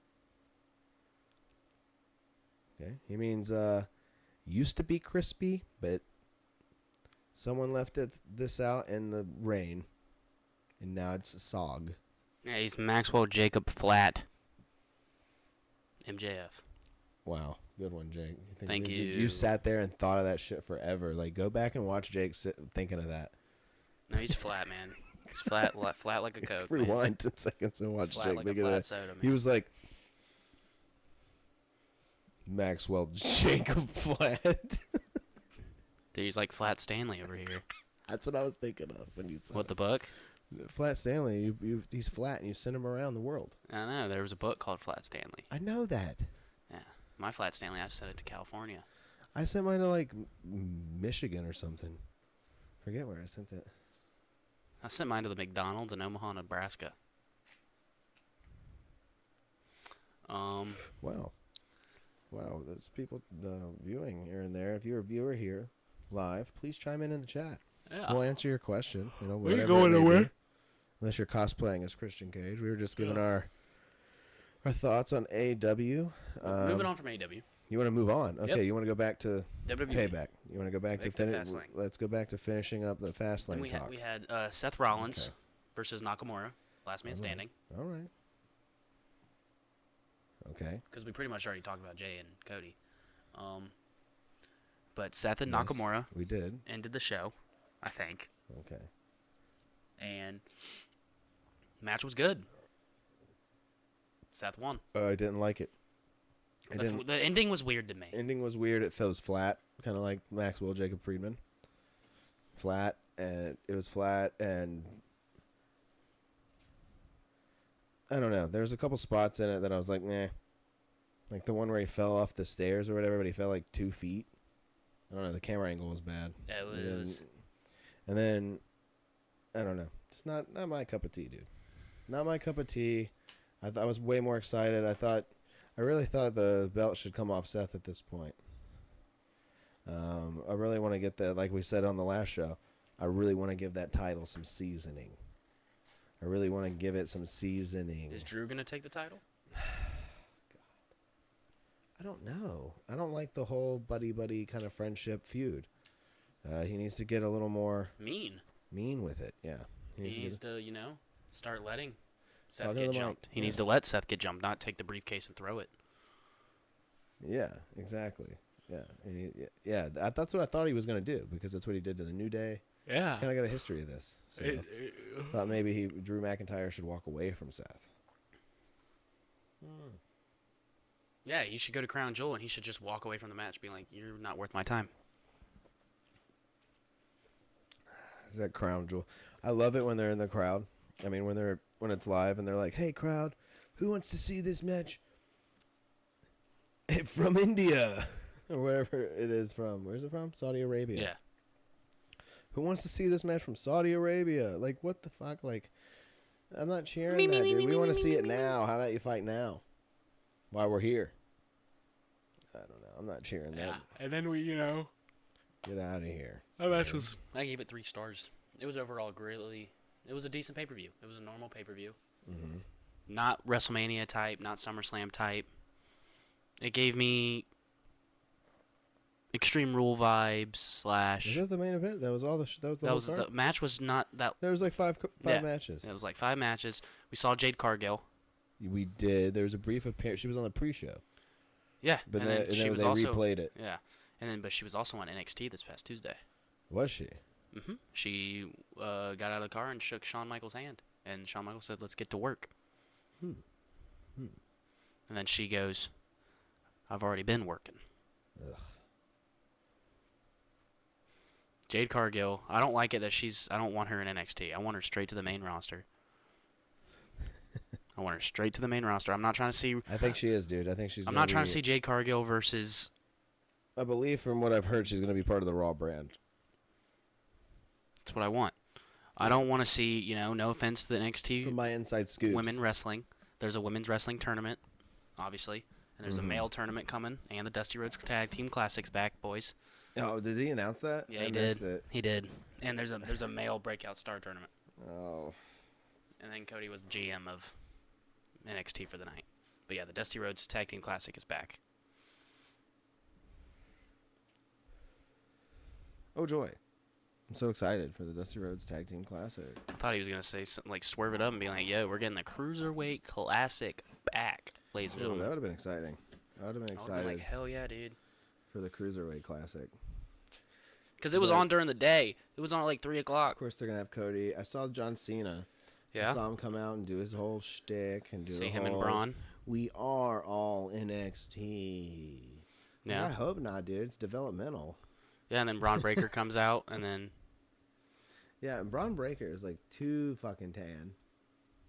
[SPEAKER 1] Okay? He means used to be crispy, but someone left this out in the rain, and now it's a sog.
[SPEAKER 2] Yeah, he's Maxwell Jacob Flat. MJF.
[SPEAKER 1] Wow, good one, Jake.
[SPEAKER 2] Thank you.
[SPEAKER 1] You sat there and thought of that shit forever. Like, go back and watch Jake thinking of that.
[SPEAKER 2] No, he's flat, man. He's flat like a Coke. Man.
[SPEAKER 1] Rewind 10 seconds and watch
[SPEAKER 2] He's flat
[SPEAKER 1] Jake
[SPEAKER 2] like
[SPEAKER 1] think
[SPEAKER 2] a
[SPEAKER 1] of
[SPEAKER 2] flat
[SPEAKER 1] that.
[SPEAKER 2] soda, man.
[SPEAKER 1] He was like, Maxwell Jacob Flat.
[SPEAKER 2] Dude, he's like Flat Stanley over here.
[SPEAKER 1] That's what I was thinking of when you said
[SPEAKER 2] What, the book?
[SPEAKER 1] Flat Stanley. He's flat, and you send him around the world.
[SPEAKER 2] I know. There was a book called Flat Stanley.
[SPEAKER 1] I know that.
[SPEAKER 2] Yeah. My Flat Stanley, I sent it to California.
[SPEAKER 1] I sent mine to, like, Michigan or something. Forget where I sent it.
[SPEAKER 2] I sent mine to the McDonald's in Omaha, Nebraska.
[SPEAKER 1] Wow. Wow, there's people viewing here and there. If you're a viewer here live, please chime in the chat.
[SPEAKER 2] Yeah.
[SPEAKER 1] We'll answer your question. You know,
[SPEAKER 2] We ain't
[SPEAKER 1] whatever
[SPEAKER 2] going
[SPEAKER 1] it may
[SPEAKER 2] nowhere.
[SPEAKER 1] be. Unless you're cosplaying as Christian Cage. We were just giving our thoughts on AEW.
[SPEAKER 2] Moving on from AEW.
[SPEAKER 1] You want to move on? Okay.
[SPEAKER 2] Yep.
[SPEAKER 1] You want to go back to
[SPEAKER 2] WWE.
[SPEAKER 1] Payback. You want to go back to
[SPEAKER 2] Back to
[SPEAKER 1] finish?
[SPEAKER 2] Fastlane.
[SPEAKER 1] Let's go back to finishing up the Fastlane
[SPEAKER 2] Then we
[SPEAKER 1] talk.
[SPEAKER 2] had Seth Rollins
[SPEAKER 1] Okay.
[SPEAKER 2] versus Nakamura, last man standing,
[SPEAKER 1] All right. Okay.
[SPEAKER 2] because we pretty much already talked about Jay and Cody. But Seth and
[SPEAKER 1] Yes,
[SPEAKER 2] Nakamura
[SPEAKER 1] we did.
[SPEAKER 2] ended the show, I think,
[SPEAKER 1] Okay.
[SPEAKER 2] and match was good. Seth won.
[SPEAKER 1] I didn't like it. I didn't.
[SPEAKER 2] The ending was weird to me.
[SPEAKER 1] Ending was weird. It feels flat, kind of like Maxwell Jacob Friedman. Flat, and it was flat, and I don't know. There's a couple spots in it that I was like, meh. Like the one where he fell off the stairs or whatever, but he fell like 2 feet. I don't know. The camera angle was bad.
[SPEAKER 2] Yeah, it
[SPEAKER 1] And
[SPEAKER 2] was.
[SPEAKER 1] And then, I don't know. It's not my cup of tea, dude. Not my cup of tea. I was way more excited. I really thought the belt should come off Seth at this point. I really want to get that, like we said on the last show, I really want to give that title some seasoning. I really want to give it some seasoning.
[SPEAKER 2] Is Drew gonna take the title?
[SPEAKER 1] I don't know. I don't like the whole buddy-buddy kind of friendship feud. He needs to get a little more
[SPEAKER 2] Mean.
[SPEAKER 1] mean with it. Yeah.
[SPEAKER 2] He needs to, start letting Seth
[SPEAKER 1] Talk to
[SPEAKER 2] get
[SPEAKER 1] the mic.
[SPEAKER 2] jumped. He
[SPEAKER 1] Yeah.
[SPEAKER 2] needs to let Seth get jumped, not take the briefcase and throw it.
[SPEAKER 1] Yeah, exactly. Yeah. Yeah, that's what I thought he was going to do because that's what he did to the New Day.
[SPEAKER 2] Yeah.
[SPEAKER 1] He's kind of got a history of this. So thought maybe Drew McIntyre should walk away from Seth.
[SPEAKER 2] Yeah, he should go to Crown Jewel and he should just walk away from the match being like, you're not worth my time.
[SPEAKER 1] Is that Crown Jewel? I love it when they're in the crowd. I mean, when it's live and they're like, "Hey, crowd, who wants to see this match from India or wherever it is from? Where's it from? Saudi Arabia.
[SPEAKER 2] Yeah.
[SPEAKER 1] Who wants to see this match from Saudi Arabia? Like, what the fuck? Like, I'm not cheering that, dude. We want to see it now. How about you fight now? While we're here. I don't know. I'm not cheering that.
[SPEAKER 2] And then we,
[SPEAKER 1] Get out of here.
[SPEAKER 2] that match was. I gave it 3 stars. It was overall really. It was a decent pay-per-view. It was a normal pay-per-view.
[SPEAKER 1] Mm-hmm.
[SPEAKER 2] Not WrestleMania type, not SummerSlam type. It gave me Extreme Rule vibes /
[SPEAKER 1] Was that the main event? That was all the. That was the whole card?
[SPEAKER 2] the match was not that.
[SPEAKER 1] There was like five
[SPEAKER 2] Yeah.
[SPEAKER 1] matches.
[SPEAKER 2] It was like 5 matches. We saw Jade Cargill.
[SPEAKER 1] We did. There was a brief appearance. She was on the pre-show,
[SPEAKER 2] Yeah,
[SPEAKER 1] but
[SPEAKER 2] and
[SPEAKER 1] then,
[SPEAKER 2] then
[SPEAKER 1] and
[SPEAKER 2] she
[SPEAKER 1] then
[SPEAKER 2] was
[SPEAKER 1] they
[SPEAKER 2] also
[SPEAKER 1] replayed it.
[SPEAKER 2] yeah, but she was also on NXT this past Tuesday.
[SPEAKER 1] Was she?
[SPEAKER 2] She got out of the car and shook Shawn Michaels' hand, and Shawn Michaels said, "Let's get to work." And then she goes, "I've already been working."
[SPEAKER 1] Ugh.
[SPEAKER 2] Jade Cargill, I don't like it that I don't want her in NXT. I want her straight to the main roster. I want her straight to the main roster. I'm not trying to see.
[SPEAKER 1] I think she is, dude. I think she's.
[SPEAKER 2] I'm
[SPEAKER 1] gonna
[SPEAKER 2] not trying
[SPEAKER 1] be-
[SPEAKER 2] to see Jade Cargill versus.
[SPEAKER 1] I believe, from what I've heard, she's going to be part of the Raw brand.
[SPEAKER 2] That's what I want. I don't want to see, no offense to the NXT
[SPEAKER 1] From my inside scoops.
[SPEAKER 2] women wrestling. There's a women's wrestling tournament, obviously, and there's a male tournament coming, and the Dusty Rhodes Tag Team Classic's back, boys.
[SPEAKER 1] Oh, did he announce that?
[SPEAKER 2] Yeah,
[SPEAKER 1] I
[SPEAKER 2] he
[SPEAKER 1] missed
[SPEAKER 2] did.
[SPEAKER 1] it.
[SPEAKER 2] He did. And there's a male breakout star tournament,
[SPEAKER 1] Oh,
[SPEAKER 2] and then Cody was the GM of NXT for the night. But yeah, the Dusty Rhodes Tag Team Classic is back.
[SPEAKER 1] oh joy! I'm so excited for the Dusty Rhodes Tag Team Classic.
[SPEAKER 2] I thought he was gonna say something like swerve it up and be like, "Yo, we're getting the Cruiserweight Classic back, ladies and
[SPEAKER 1] Oh, that
[SPEAKER 2] gentlemen."
[SPEAKER 1] would have been exciting. I would have been
[SPEAKER 2] I would've
[SPEAKER 1] excited
[SPEAKER 2] been like, hell yeah, dude.
[SPEAKER 1] for the Cruiserweight Classic.
[SPEAKER 2] Because it was
[SPEAKER 1] But-
[SPEAKER 2] on during the day. It was on at like 3
[SPEAKER 1] Of
[SPEAKER 2] o'clock.
[SPEAKER 1] course, they're gonna have Cody. I saw John Cena. I
[SPEAKER 2] Yeah.
[SPEAKER 1] saw him come out and do his whole shtick and do
[SPEAKER 2] See
[SPEAKER 1] the
[SPEAKER 2] him and
[SPEAKER 1] whole,
[SPEAKER 2] Braun.
[SPEAKER 1] We are all NXT.
[SPEAKER 2] Yeah.
[SPEAKER 1] I hope not, dude. It's developmental.
[SPEAKER 2] Yeah, and then Braun Breaker comes out, and then
[SPEAKER 1] Yeah, and Braun Breaker is like too fucking tan.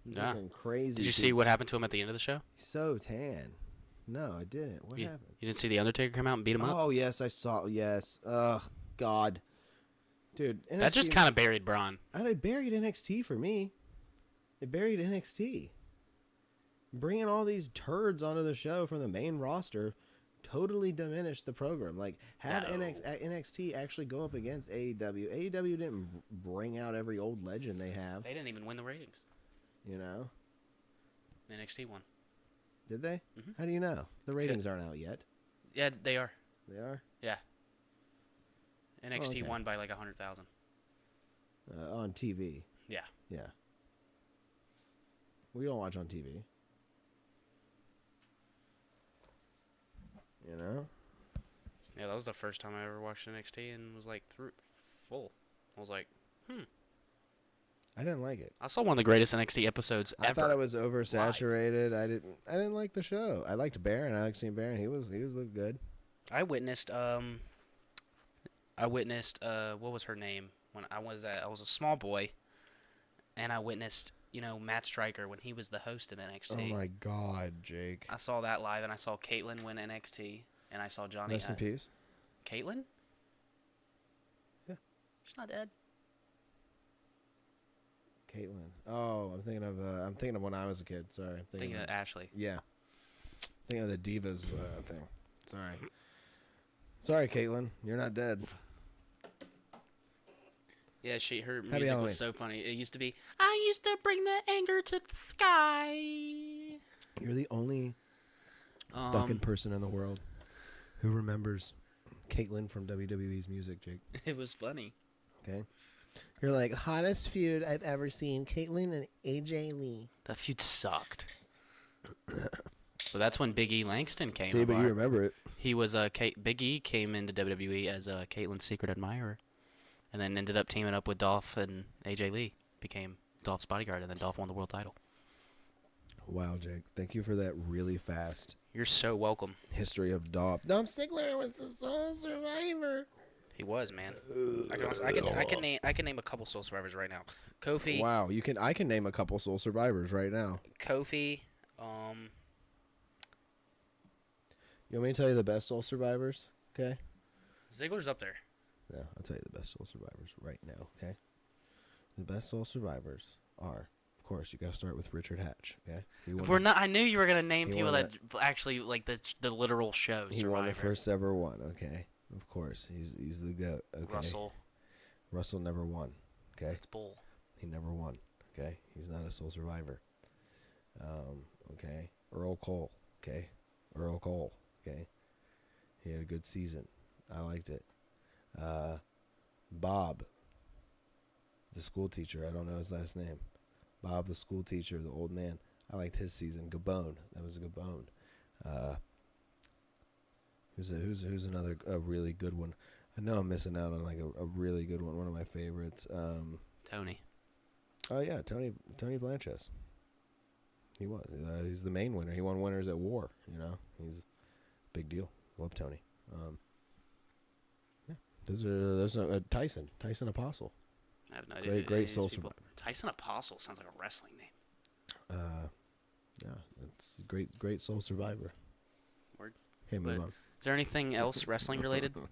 [SPEAKER 1] He's
[SPEAKER 2] Yeah.
[SPEAKER 1] looking crazy.
[SPEAKER 2] did you
[SPEAKER 1] too-
[SPEAKER 2] see what happened to him at the end of the show?
[SPEAKER 1] He's so tan. No, I didn't. What
[SPEAKER 2] You,
[SPEAKER 1] happened?
[SPEAKER 2] you didn't see the Undertaker come out and beat him up?
[SPEAKER 1] Oh yes, I saw. Yes. Ugh, God, dude.
[SPEAKER 2] That just
[SPEAKER 1] NXT
[SPEAKER 2] kind of buried Braun.
[SPEAKER 1] It buried NXT for me. It buried NXT. Bringing all these turds onto the show from the main roster totally diminished the program. Like, had
[SPEAKER 2] No.
[SPEAKER 1] NXT actually go up against AEW. AEW didn't bring out every old legend they have.
[SPEAKER 2] They didn't even win the ratings.
[SPEAKER 1] You know?
[SPEAKER 2] NXT won.
[SPEAKER 1] Did they?
[SPEAKER 2] Mhm.
[SPEAKER 1] How do you know? The ratings aren't out yet.
[SPEAKER 2] Yeah, they are.
[SPEAKER 1] They are?
[SPEAKER 2] Yeah. NXT
[SPEAKER 1] okay.
[SPEAKER 2] won by like 100,000.
[SPEAKER 1] On TV.
[SPEAKER 2] Yeah.
[SPEAKER 1] Yeah. We don't watch on TV. You know?
[SPEAKER 2] Yeah, that was the first time I ever watched NXT and was like full. I was like,
[SPEAKER 1] I didn't like it.
[SPEAKER 2] I saw one of the greatest NXT episodes
[SPEAKER 1] I
[SPEAKER 2] ever.
[SPEAKER 1] thought it was oversaturated. I didn't like the show. I liked Baron. I liked seeing Baron. He was looked good.
[SPEAKER 2] I witnessed what was her name when I was a small boy, and I witnessed Matt Stryker when he was the host of NXT.
[SPEAKER 1] Oh my God, Jake.
[SPEAKER 2] I saw that live, and I saw Caitlyn win NXT, and I saw Johnny.
[SPEAKER 1] Rest in peace.
[SPEAKER 2] Caitlyn?
[SPEAKER 1] Yeah.
[SPEAKER 2] She's not dead.
[SPEAKER 1] Caitlyn. Oh, I'm thinking of when I was a kid. Sorry. I'm
[SPEAKER 2] Thinking of Ashley.
[SPEAKER 1] Yeah. Thinking of the Divas thing. Sorry, Caitlyn. You're not dead.
[SPEAKER 2] Yeah, her
[SPEAKER 1] Happy
[SPEAKER 2] music
[SPEAKER 1] Halloween.
[SPEAKER 2] was so funny. It used to be, I used to bring the anger to the sky.
[SPEAKER 1] You're the only fucking person in the world who remembers Caitlyn from WWE's music, Jake.
[SPEAKER 2] It was funny.
[SPEAKER 1] Okay?
[SPEAKER 3] You're like, hottest feud I've ever seen. Caitlyn and AJ Lee.
[SPEAKER 2] That feud sucked. So that's when Big E Langston came.
[SPEAKER 1] See, but you
[SPEAKER 2] about.
[SPEAKER 1] remember it.
[SPEAKER 2] He was Big E came into WWE as Caitlyn's secret admirer, and then ended up teaming up with Dolph and AJ Lee. Became Dolph's bodyguard, and then Dolph won the world title.
[SPEAKER 1] Wow, Jake. Thank you for that really fast
[SPEAKER 2] You're so welcome.
[SPEAKER 1] history of Dolph.
[SPEAKER 3] Dolph Ziggler was the sole survivor.
[SPEAKER 2] He was, man. I can name a couple Soul Survivors right now. Kofi.
[SPEAKER 1] Wow, I can name a couple Soul Survivors right now.
[SPEAKER 2] Kofi.
[SPEAKER 1] You want me to tell you the best Soul Survivors? Okay.
[SPEAKER 2] Ziggler's up there.
[SPEAKER 1] Yeah, I'll tell you the best Soul Survivors right now. Okay. The best Soul Survivors are, of course, you got to start with Richard Hatch. Okay.
[SPEAKER 2] I knew you were gonna name
[SPEAKER 1] he
[SPEAKER 2] people
[SPEAKER 1] won
[SPEAKER 2] that actually like the literal show.
[SPEAKER 1] He won the
[SPEAKER 2] Survivor.
[SPEAKER 1] first ever one. Okay. Of course, he's the goat. Okay. Russell never won. Okay.
[SPEAKER 2] It's bull.
[SPEAKER 1] He never won. Okay. He's not a Soul Survivor. Okay. Earl Cole. Okay. Earl Cole. Okay. He had a good season. I liked it. Bob, the school teacher. I don't know his last name. Bob, the school teacher, the old man. I liked his season. Gabon. That was a Gabon. Who's another really good one? I know I'm missing out on like a really good one. One of my favorites.
[SPEAKER 2] Tony.
[SPEAKER 1] Oh yeah, Tony Blanchess. He was. He's the main winner. He won Winners at War. He's a big deal. Love Tony. Yeah, there's a Tyson Apostle.
[SPEAKER 2] I have no idea.
[SPEAKER 1] Great Soul Survivor.
[SPEAKER 2] Tyson Apostle sounds like a wrestling name.
[SPEAKER 1] Yeah, it's great Soul Survivor.
[SPEAKER 2] Word.
[SPEAKER 1] Okay, move
[SPEAKER 2] But-
[SPEAKER 1] on.
[SPEAKER 2] Is there anything else wrestling related?
[SPEAKER 1] What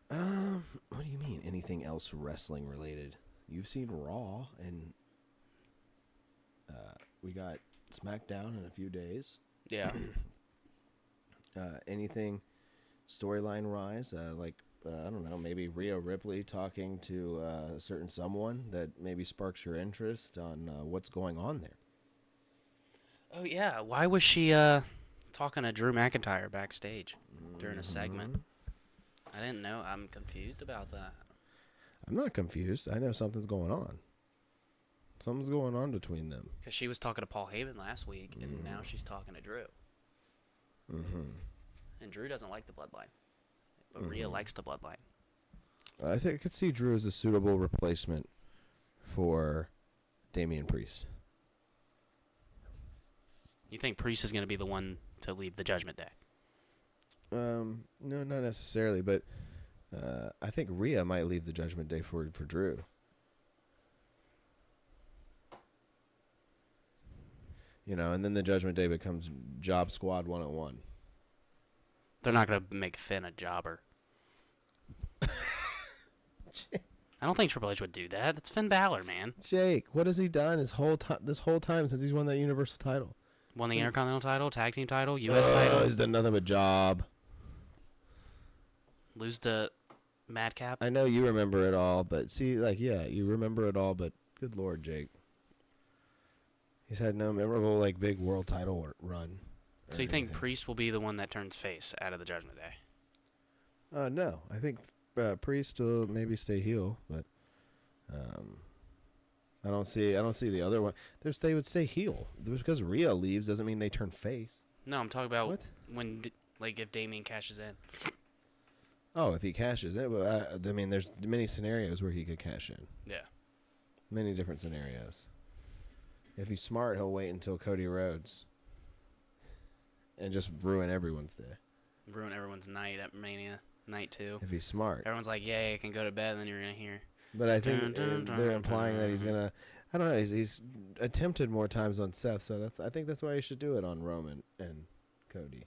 [SPEAKER 1] do you mean? Anything else wrestling related? You've seen Raw, and we got SmackDown in a few days.
[SPEAKER 2] Yeah.
[SPEAKER 1] Anything storyline wise? I don't know, maybe Rhea Ripley talking to a certain someone that maybe sparks your interest on what's going on there.
[SPEAKER 2] Oh yeah. Why was she talking to Drew McIntyre backstage during a segment? I didn't know. I'm confused about that.
[SPEAKER 1] I'm not confused. I know something's going on. Something's going on between them.
[SPEAKER 2] Because she was talking to Paul Heyman last week, and now she's talking to Drew. And Drew doesn't like the bloodline, but Rhea likes the bloodline.
[SPEAKER 1] I think I could see Drew as a suitable replacement for Damian Priest.
[SPEAKER 2] You think Priest is going to be the one to leave the Judgment Day?
[SPEAKER 1] No, not necessarily, but I think Rhea might leave the Judgment Day for Drew. And then the Judgment Day becomes Job Squad 101.
[SPEAKER 2] They're not going to make Finn a jobber. I don't think Triple H would do that. That's Finn Balor, man.
[SPEAKER 1] Jake, what has he done this whole time since he's won that Universal title?
[SPEAKER 2] Won the Intercontinental title, Tag Team title, U.S. title.
[SPEAKER 1] He's done nothing but job.
[SPEAKER 2] Lose to Madcap.
[SPEAKER 1] I know you remember it all, but you remember it all, but good Lord, Jake. He's had no memorable, big world title run.
[SPEAKER 2] So you think Priest will be the one that turns face out of the Judgment Day?
[SPEAKER 1] No, I think Priest will maybe stay heel, but I don't see the other one. They would stay heel. Just because Rhea leaves doesn't mean they turn face.
[SPEAKER 2] No, I'm talking about
[SPEAKER 1] What?
[SPEAKER 2] when, like, if Damien cashes in.
[SPEAKER 1] Oh, if he cashes in, well, I mean, there's many scenarios where he could cash in.
[SPEAKER 2] Yeah.
[SPEAKER 1] Many different scenarios. If he's smart, he'll wait until Cody Rhodes and just ruin everyone's day.
[SPEAKER 2] Ruin everyone's night at Mania, night 2.
[SPEAKER 1] If he's smart.
[SPEAKER 2] Everyone's like, yay, I can go to bed, and then you're going to hear.
[SPEAKER 1] But I think
[SPEAKER 2] Dun, dun, dun,
[SPEAKER 1] they're implying that he's
[SPEAKER 2] dun.
[SPEAKER 1] gonna. I don't know. He's attempted more times on Seth, so I think that's why he should do it on Roman and Cody,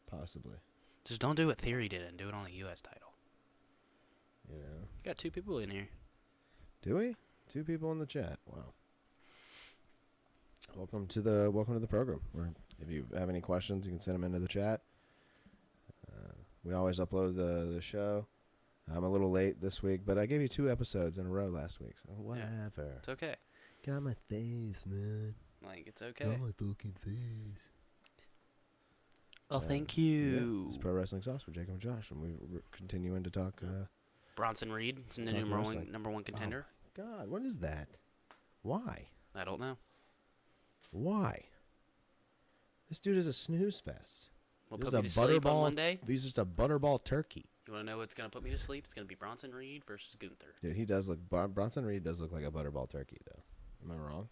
[SPEAKER 1] possibly.
[SPEAKER 2] Just don't do what Theory did and do it on the U.S. title.
[SPEAKER 1] You know?
[SPEAKER 2] You got 2 people in here.
[SPEAKER 1] Do we? 2 people in the chat. Wow. Welcome to the program. If you have any questions, you can send them into the chat. We always upload the show. I'm a little late this week, but I gave you 2 episodes in a row last week, so whatever.
[SPEAKER 2] It's okay.
[SPEAKER 1] Get on my face, man.
[SPEAKER 2] Like, it's okay.
[SPEAKER 1] Get on my fucking face.
[SPEAKER 2] Oh, thank
[SPEAKER 1] Yeah,
[SPEAKER 2] you.
[SPEAKER 1] it's Pro Wrestling Sauce with Jacob and Josh, and we're continuing to talk.
[SPEAKER 2] Bronson Reed is the
[SPEAKER 1] Talk wrestling.
[SPEAKER 2] number one contender.
[SPEAKER 1] God, what is that? Why?
[SPEAKER 2] I don't know.
[SPEAKER 1] Why? This dude is a snooze fest.
[SPEAKER 2] What
[SPEAKER 1] He's
[SPEAKER 2] put me to sleep on Monday?
[SPEAKER 1] He's just a butterball turkey.
[SPEAKER 2] You want to know what's going to put me to sleep? It's going to be Bronson Reed versus Gunther.
[SPEAKER 1] Dude, he does look. Bronson Reed does look like a butterball turkey, though. Am I wrong?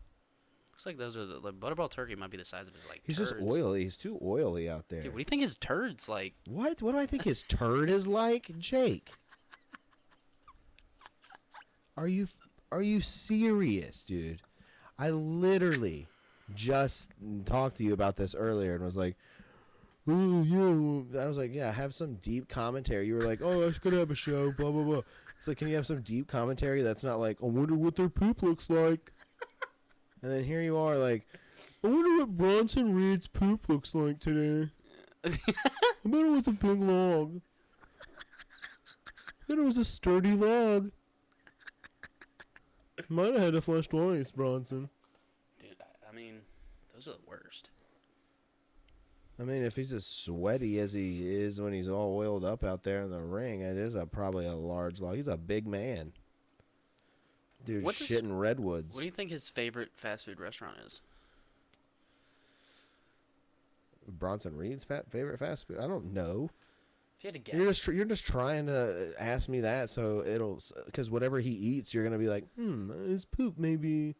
[SPEAKER 2] Looks like those are the Butterball Turkey might be the size of his, like,
[SPEAKER 1] He's
[SPEAKER 2] turds.
[SPEAKER 1] just oily. He's too oily out there.
[SPEAKER 2] Dude, what do you think his turds like?
[SPEAKER 1] What? What do I think his turd is like, Jake? Are you serious, dude? I literally just talked to you about this earlier and was like, "Oh yeah." I was like, "Yeah, have some deep commentary." You were like, "Oh, I was gonna have a show." Blah blah blah. It's like, can you have some deep commentary that's not like, "I wonder what their poop looks like," and then here you are like, "I wonder what Bronson Reed's poop looks like today." I bet it was a big log. I bet it was a sturdy log. Might have had a flush twice, Bronson.
[SPEAKER 2] Dude, I mean, those are the worst.
[SPEAKER 1] I mean, if he's as sweaty as he is when he's all oiled up out there in the ring, it is probably a large log. He's a big man. Dude,
[SPEAKER 2] What's his-
[SPEAKER 1] shitting redwoods.
[SPEAKER 2] What do you think his favorite fast food restaurant is?
[SPEAKER 1] Bronson Reed's favorite fast food? I don't know.
[SPEAKER 2] If you had to guess.
[SPEAKER 1] You're just trying to ask me that so because whatever he eats, you're gonna be like, his poop maybe.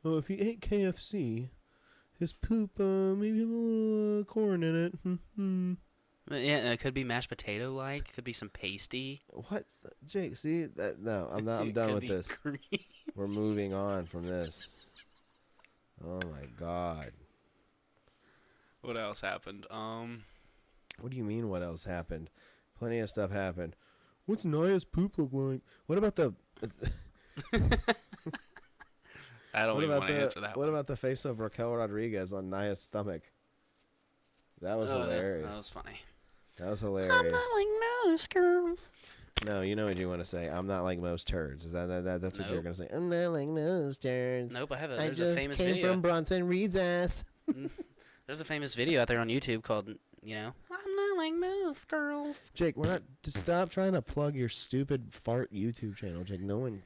[SPEAKER 1] Oh, if he ate KFC, his poop maybe have a little corn in it.
[SPEAKER 2] Yeah, it could be mashed potato like. Could be some pasty.
[SPEAKER 1] What, Jake? See that? No, I'm not. I'm
[SPEAKER 2] It
[SPEAKER 1] done
[SPEAKER 2] could
[SPEAKER 1] with
[SPEAKER 2] be
[SPEAKER 1] this.
[SPEAKER 2] cream.
[SPEAKER 1] We're moving on from this. Oh my God.
[SPEAKER 2] What else happened?
[SPEAKER 1] What do you mean? What else happened? Plenty of stuff happened. What's Naya's poop look like? What about the?
[SPEAKER 2] I don't
[SPEAKER 1] What
[SPEAKER 2] even
[SPEAKER 1] about
[SPEAKER 2] want to answer that
[SPEAKER 1] What
[SPEAKER 2] one.
[SPEAKER 1] about the face of Raquel Rodriguez on Naya's stomach? That was
[SPEAKER 2] Oh,
[SPEAKER 1] hilarious.
[SPEAKER 2] That was funny.
[SPEAKER 1] That was hilarious.
[SPEAKER 3] like most girls.
[SPEAKER 1] No, you know what you want to say. I'm not like most turds. Is that's what you're
[SPEAKER 2] Nope.
[SPEAKER 1] gonna say? I'm not like most turds.
[SPEAKER 2] Nope, I have a.
[SPEAKER 1] I
[SPEAKER 2] There's
[SPEAKER 1] just
[SPEAKER 2] a famous
[SPEAKER 1] came
[SPEAKER 2] video.
[SPEAKER 1] from Bronson Reed's ass.
[SPEAKER 2] There's a famous video out there on YouTube called, you know, I'm not like most girls.
[SPEAKER 1] Jake, we're not. Just stop trying to plug your stupid fart YouTube channel, Jake. No one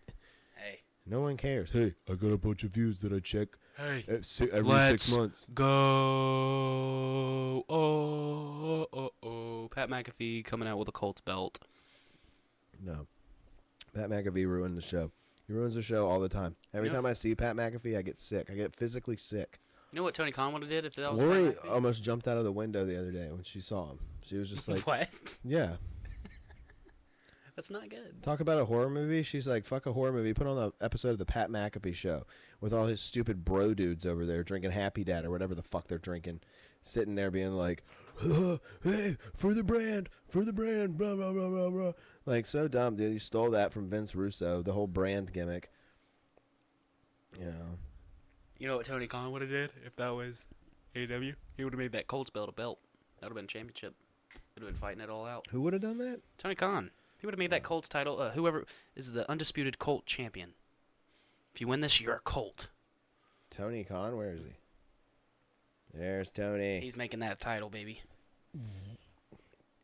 [SPEAKER 1] cares. Hey, I got a bunch of views that I check
[SPEAKER 2] Hey,
[SPEAKER 1] every 6
[SPEAKER 2] let's
[SPEAKER 1] months.
[SPEAKER 2] go. Oh. Pat McAfee coming out with a Colts belt.
[SPEAKER 1] No. Pat McAfee ruined the show. He ruins the show all the time. Every
[SPEAKER 2] You know,
[SPEAKER 1] time I see Pat McAfee, I get sick. I get physically sick.
[SPEAKER 2] You know what Tony Khan would have did if that was
[SPEAKER 1] Lori
[SPEAKER 2] Pat McAfee?
[SPEAKER 1] almost jumped out of the window the other day when she saw him. She was just like,
[SPEAKER 2] What?
[SPEAKER 1] yeah.
[SPEAKER 2] That's not good.
[SPEAKER 1] Talk about a horror movie. She's like, fuck a horror movie. Put on an episode of the Pat McAfee show with all his stupid bro dudes over there drinking Happy Dad or whatever the fuck they're drinking. Sitting there being like, hey, for the brand, blah, blah, blah, blah, blah. Like, so dumb, dude. You stole that from Vince Russo, the whole brand gimmick. You know.
[SPEAKER 2] You know what Tony Khan would have did if that was AEW? He would have made that Colts belt a belt. That would have been a championship. Would have been fighting it all out.
[SPEAKER 1] Who would have done that?
[SPEAKER 2] Tony Khan. He would have made that Colts title. Whoever is the undisputed Colt champion. If you win this, you're a Colt.
[SPEAKER 1] Tony Khan? Where is he? There's Tony.
[SPEAKER 2] He's making that a title, baby.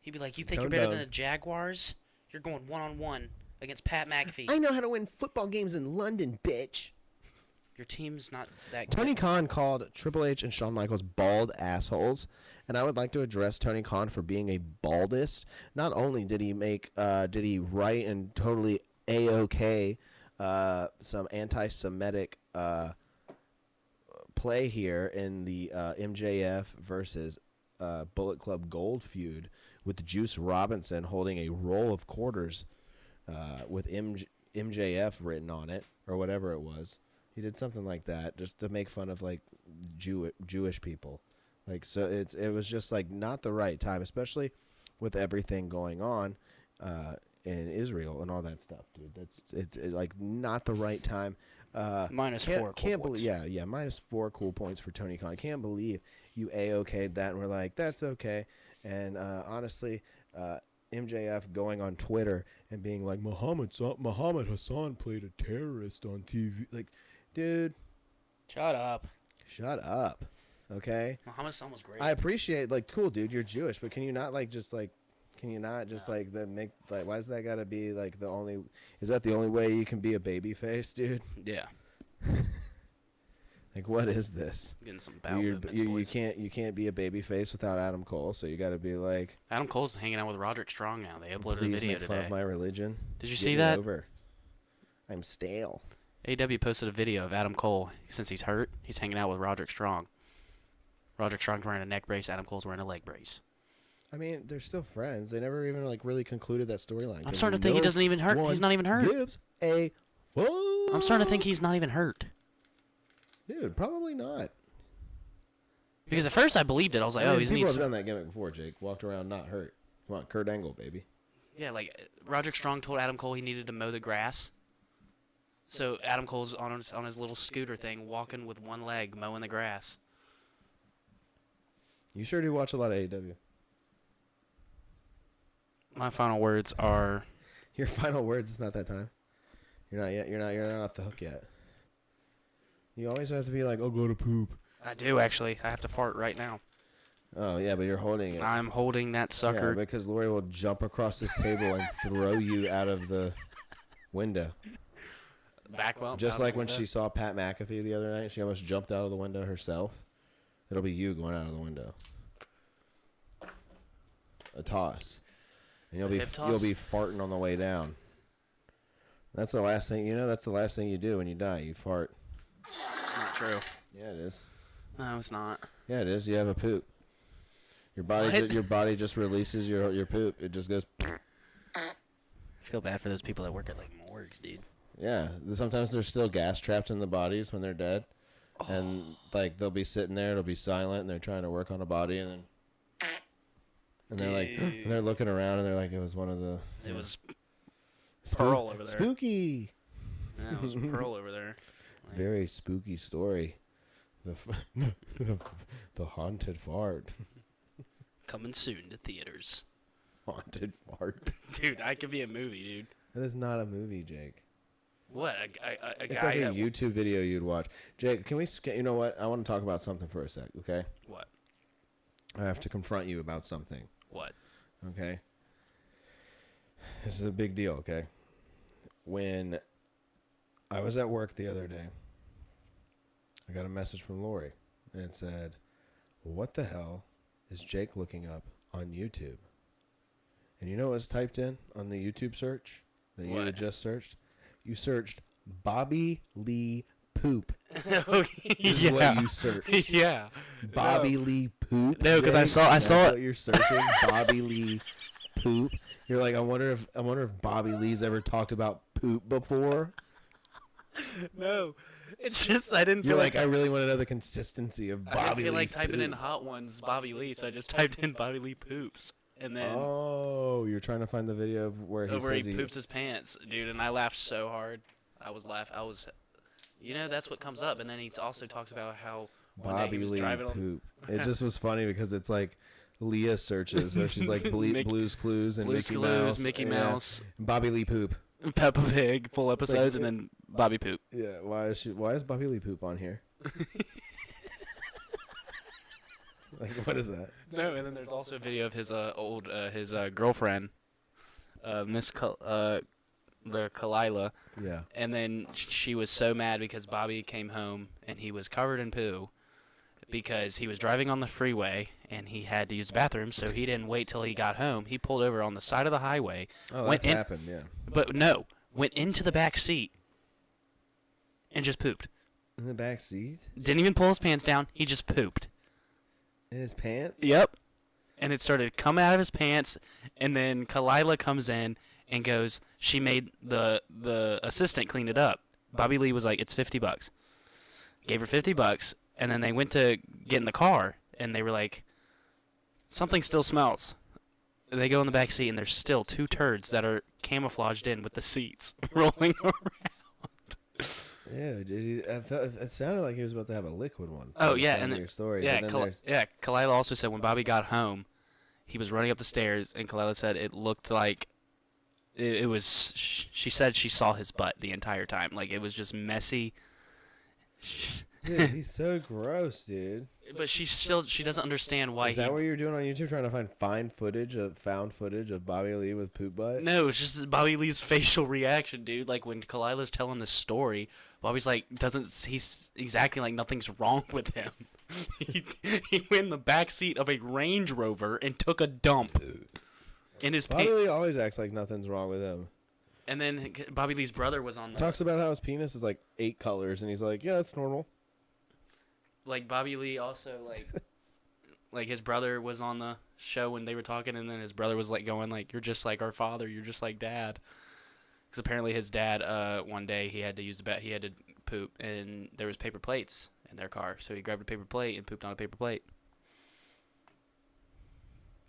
[SPEAKER 2] He'd be like, "You think
[SPEAKER 1] Tone
[SPEAKER 2] you're better
[SPEAKER 1] down.
[SPEAKER 2] than the Jaguars? You're going 1-on-1 against Pat McAfee.
[SPEAKER 1] I know how to win football games in London, bitch.
[SPEAKER 2] Your team's not that
[SPEAKER 1] Tony
[SPEAKER 2] good."
[SPEAKER 1] Khan called Triple H and Shawn Michaels bald assholes, and I would like to address Tony Khan for being a baldist. Not only did he write and totally A-OK some anti-Semitic play here in the MJF versus Bullet Club Gold feud with Juice Robinson holding a roll of quarters with MJF written on it or whatever it was. He did something like that just to make fun of like Jewish people. Like, so it was just like not the right time, especially with everything going on in Israel and all that stuff, dude. It's like not the right time.
[SPEAKER 2] -4
[SPEAKER 1] Can't
[SPEAKER 2] cool points.
[SPEAKER 1] believe, yeah, -4 cool points for Tony Khan. I can't believe you A-OK'd that and we're like, that's okay. And honestly, MJF going on Twitter and being like, Muhammad Hassan played a terrorist on TV. Like, dude,
[SPEAKER 2] Shut up.
[SPEAKER 1] shut up. Okay?
[SPEAKER 2] Muhammad Hassan was great.
[SPEAKER 1] I appreciate, like, cool, dude, you're Jewish, but can you not, like, just, like, like, make, like, why does that gotta be, like, is that the only way you can be a baby face, dude?
[SPEAKER 2] Yeah.
[SPEAKER 1] Like, what is this?
[SPEAKER 2] Getting some bowel movements,
[SPEAKER 1] You
[SPEAKER 2] boys.
[SPEAKER 1] can't be a baby face without Adam Cole, so you gotta be like,
[SPEAKER 2] Adam Cole's hanging out with Roderick Strong now. They uploaded a
[SPEAKER 1] please
[SPEAKER 2] video
[SPEAKER 1] make fun
[SPEAKER 2] today.
[SPEAKER 1] of my religion.
[SPEAKER 2] Did you
[SPEAKER 1] Get
[SPEAKER 2] see
[SPEAKER 1] me
[SPEAKER 2] that?
[SPEAKER 1] over. I'm stale.
[SPEAKER 2] AEW posted a video of Adam Cole. Since he's hurt, he's hanging out with Roderick Strong. Roderick Strong's wearing a neck brace. Adam Cole's wearing a leg brace.
[SPEAKER 1] I mean, they're still friends. They never even like really concluded that storyline.
[SPEAKER 2] I'm
[SPEAKER 1] 'cause
[SPEAKER 2] starting to think he doesn't even hurt.
[SPEAKER 1] one
[SPEAKER 2] He's not even hurt.
[SPEAKER 1] Gives a fuck.
[SPEAKER 2] I'm starting to think he's not even hurt.
[SPEAKER 1] Dude, probably not.
[SPEAKER 2] Because at first I believed it. I was like,
[SPEAKER 1] I
[SPEAKER 2] oh,
[SPEAKER 1] mean,
[SPEAKER 2] he's
[SPEAKER 1] people
[SPEAKER 2] needs.
[SPEAKER 1] have done that gimmick before, Jake. Walked around not hurt. Come on, Kurt Angle, baby.
[SPEAKER 2] Yeah, like Roderick Strong told Adam Cole he needed to mow the grass. So Adam Cole's on his little scooter thing, walking with one leg, mowing the grass.
[SPEAKER 1] You sure do watch a lot of AEW.
[SPEAKER 2] My final words are,
[SPEAKER 1] Your final words. It's not that time. You're not yet. You're not off the hook yet. You always have to be like, "Oh, go to poop."
[SPEAKER 2] I do actually. I have to fart right now.
[SPEAKER 1] Oh yeah, but you're holding it.
[SPEAKER 2] I'm holding that
[SPEAKER 1] Yeah,
[SPEAKER 2] sucker.
[SPEAKER 1] because Lori will jump across this table and throw you out of the window.
[SPEAKER 2] Back well.
[SPEAKER 1] Just
[SPEAKER 2] out
[SPEAKER 1] like
[SPEAKER 2] the
[SPEAKER 1] when
[SPEAKER 2] window.
[SPEAKER 1] she saw Pat McAfee the other night, she almost jumped out of the window herself. It'll be you going out of the window. A toss, and you'll
[SPEAKER 2] A
[SPEAKER 1] be
[SPEAKER 2] hip toss?
[SPEAKER 1] farting on the way down. That's the last thing That's the last thing you do when you die. You fart.
[SPEAKER 2] It's not true.
[SPEAKER 1] Yeah, it is.
[SPEAKER 2] No, it's not.
[SPEAKER 1] Yeah, it is. You have a poop. Your body,
[SPEAKER 2] What?
[SPEAKER 1] your body just releases your poop. It just goes.
[SPEAKER 2] I feel bad for those people that work at like morgues, dude.
[SPEAKER 1] Yeah, sometimes there's still gas trapped in the bodies when they're dead, and like they'll be sitting there, it'll be silent, and they're trying to work on a body, and they're like, and they're looking around, and they're like, it was one of the.
[SPEAKER 2] It was Pearl over there.
[SPEAKER 1] Spooky.
[SPEAKER 2] Yeah, it was Pearl over there.
[SPEAKER 1] Very spooky story. The haunted fart.
[SPEAKER 2] Coming soon to theaters.
[SPEAKER 1] Haunted fart.
[SPEAKER 2] Dude, I could be a movie, dude.
[SPEAKER 1] That is not a movie, Jake.
[SPEAKER 2] What? A
[SPEAKER 1] It's
[SPEAKER 2] guy
[SPEAKER 1] like a
[SPEAKER 2] that-
[SPEAKER 1] YouTube video you'd watch. Jake, can we? You know what? I want to talk about something for a sec. Okay.
[SPEAKER 2] What?
[SPEAKER 1] I have to confront you about something.
[SPEAKER 2] What?
[SPEAKER 1] Okay. This is a big deal. Okay. When I was at work the other day, I got a message from Lori, and it said, "What the hell is Jake looking up on YouTube?" And you know what was typed in on the YouTube search that you
[SPEAKER 2] What?
[SPEAKER 1] had just searched? You searched Bobby Lee Poop. Is
[SPEAKER 2] yeah.
[SPEAKER 1] what you searched.
[SPEAKER 2] yeah.
[SPEAKER 1] Bobby Lee Poop.
[SPEAKER 2] No, 'cause I
[SPEAKER 1] Jake?
[SPEAKER 2] saw
[SPEAKER 1] That's
[SPEAKER 2] it.
[SPEAKER 1] what you're searching. Bobby Lee Poop. You're like, I wonder if Bobby Lee's ever talked about poop before.
[SPEAKER 2] No. It's just I didn't
[SPEAKER 1] You're
[SPEAKER 2] feel
[SPEAKER 1] like, I really want to know the consistency of Bobby
[SPEAKER 2] I didn't feel like
[SPEAKER 1] Lee's
[SPEAKER 2] typing in
[SPEAKER 1] poop.
[SPEAKER 2] Hot Ones Bobby Lee, so I just typed in Bobby Lee poops, and then
[SPEAKER 1] Oh, you're trying to find the video of where he
[SPEAKER 2] where he
[SPEAKER 1] says
[SPEAKER 2] poops his pants, dude. And I laughed so hard. I was, that's what comes up. And then he also talks about how one day he
[SPEAKER 1] Bobby
[SPEAKER 2] was
[SPEAKER 1] Lee
[SPEAKER 2] driving on.
[SPEAKER 1] poop. It just was funny because it's like Leah searches, so she's like Blue's Clues and
[SPEAKER 2] Blue's
[SPEAKER 1] Mickey
[SPEAKER 2] Clues,
[SPEAKER 1] Mouse.
[SPEAKER 2] Mickey
[SPEAKER 1] yeah.
[SPEAKER 2] Mouse,
[SPEAKER 1] Bobby Lee Poop.
[SPEAKER 2] Peppa Pig, full episodes, and then Bobby Poop.
[SPEAKER 1] Yeah, why is Bobby Lee Poop on here? Like, what is that?
[SPEAKER 2] No, and then there's also a video of his his girlfriend, the Kalila,
[SPEAKER 1] Yeah.
[SPEAKER 2] and then she was so mad because Bobby came home and he was covered in poo because he was driving on the freeway and he had to use the bathroom, so he didn't wait till he got home. He pulled over on the side of the highway,
[SPEAKER 1] Oh,
[SPEAKER 2] went
[SPEAKER 1] that's
[SPEAKER 2] in,
[SPEAKER 1] happened. Yeah.
[SPEAKER 2] but no, went into the back seat and just pooped.
[SPEAKER 1] In the back seat.
[SPEAKER 2] Didn't even pull his pants down. He just pooped.
[SPEAKER 1] In his pants.
[SPEAKER 2] Yep. And it started to come out of his pants, and then Kalila comes in and goes, she made the assistant clean it up. Bobby Lee was like, it's $50. Gave her $50, and then they went to get in the car, and they were like, something still smells. And they go in the back seat, and there's still 2 turds that are camouflaged in with the seats rolling around.
[SPEAKER 1] Yeah, dude. It sounded like he was about to have a liquid one.
[SPEAKER 2] Oh,
[SPEAKER 1] by the
[SPEAKER 2] yeah,
[SPEAKER 1] sound
[SPEAKER 2] and
[SPEAKER 1] of
[SPEAKER 2] then-
[SPEAKER 1] your story.
[SPEAKER 2] Yeah,
[SPEAKER 1] but then there's-
[SPEAKER 2] Kalila also said when Bobby got home, he was running up the stairs, and Kalila said it looked like it was. She said she saw his butt the entire time, like it was just messy.
[SPEAKER 1] Dude, he's so gross, dude.
[SPEAKER 2] But she doesn't understand why.
[SPEAKER 1] Is that what you're doing on YouTube, trying to find found footage of Bobby Lee with poop butt?
[SPEAKER 2] No, it's just Bobby Lee's facial reaction, dude. Like when Kalila's telling the story, Bobby's like he's exactly like nothing's wrong with him. he went in the back seat of a Range Rover and took a dump in his
[SPEAKER 1] Bobby
[SPEAKER 2] pants.
[SPEAKER 1] Lee always acts like nothing's wrong with him.
[SPEAKER 2] And then Bobby Lee's brother was on the
[SPEAKER 1] Talks about how his penis is like 8 colors, and he's like, yeah, that's normal.
[SPEAKER 2] like Bobby Lee also like his brother was on the show when they were talking, and then his brother was like going like, you're just like our father, you're just like dad, because apparently his dad one day he had to use he had to poop, and there was paper plates in their car, so he grabbed a paper plate and pooped on a paper plate.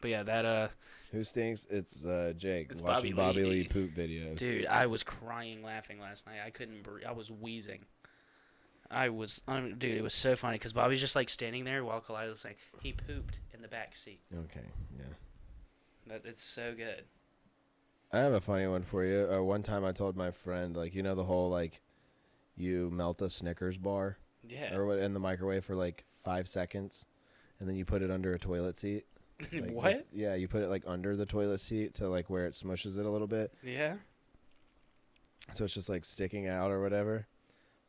[SPEAKER 2] But yeah, that
[SPEAKER 1] Who stinks? It's Jake.
[SPEAKER 2] It's
[SPEAKER 1] watching
[SPEAKER 2] Bobby
[SPEAKER 1] Bobby
[SPEAKER 2] Lee.
[SPEAKER 1] Lee poop videos.
[SPEAKER 2] dude, I was crying laughing last night. I couldn't breathe. I was wheezing. Dude, it was so funny because Bobby's just like standing there while Kalila's saying he pooped in the back seat.
[SPEAKER 1] Okay, yeah.
[SPEAKER 2] It's so good.
[SPEAKER 1] I have a funny one for you. One time I told my friend, like, you know the whole, like, you melt a Snickers bar
[SPEAKER 2] Yeah.
[SPEAKER 1] or what in the microwave for, like, 5 seconds, and then you put it under a toilet seat. Like,
[SPEAKER 2] What?
[SPEAKER 1] Yeah, you put it, like, under the toilet seat to, like, where it smushes it a little bit.
[SPEAKER 2] Yeah.
[SPEAKER 1] So it's just, like, sticking out or whatever.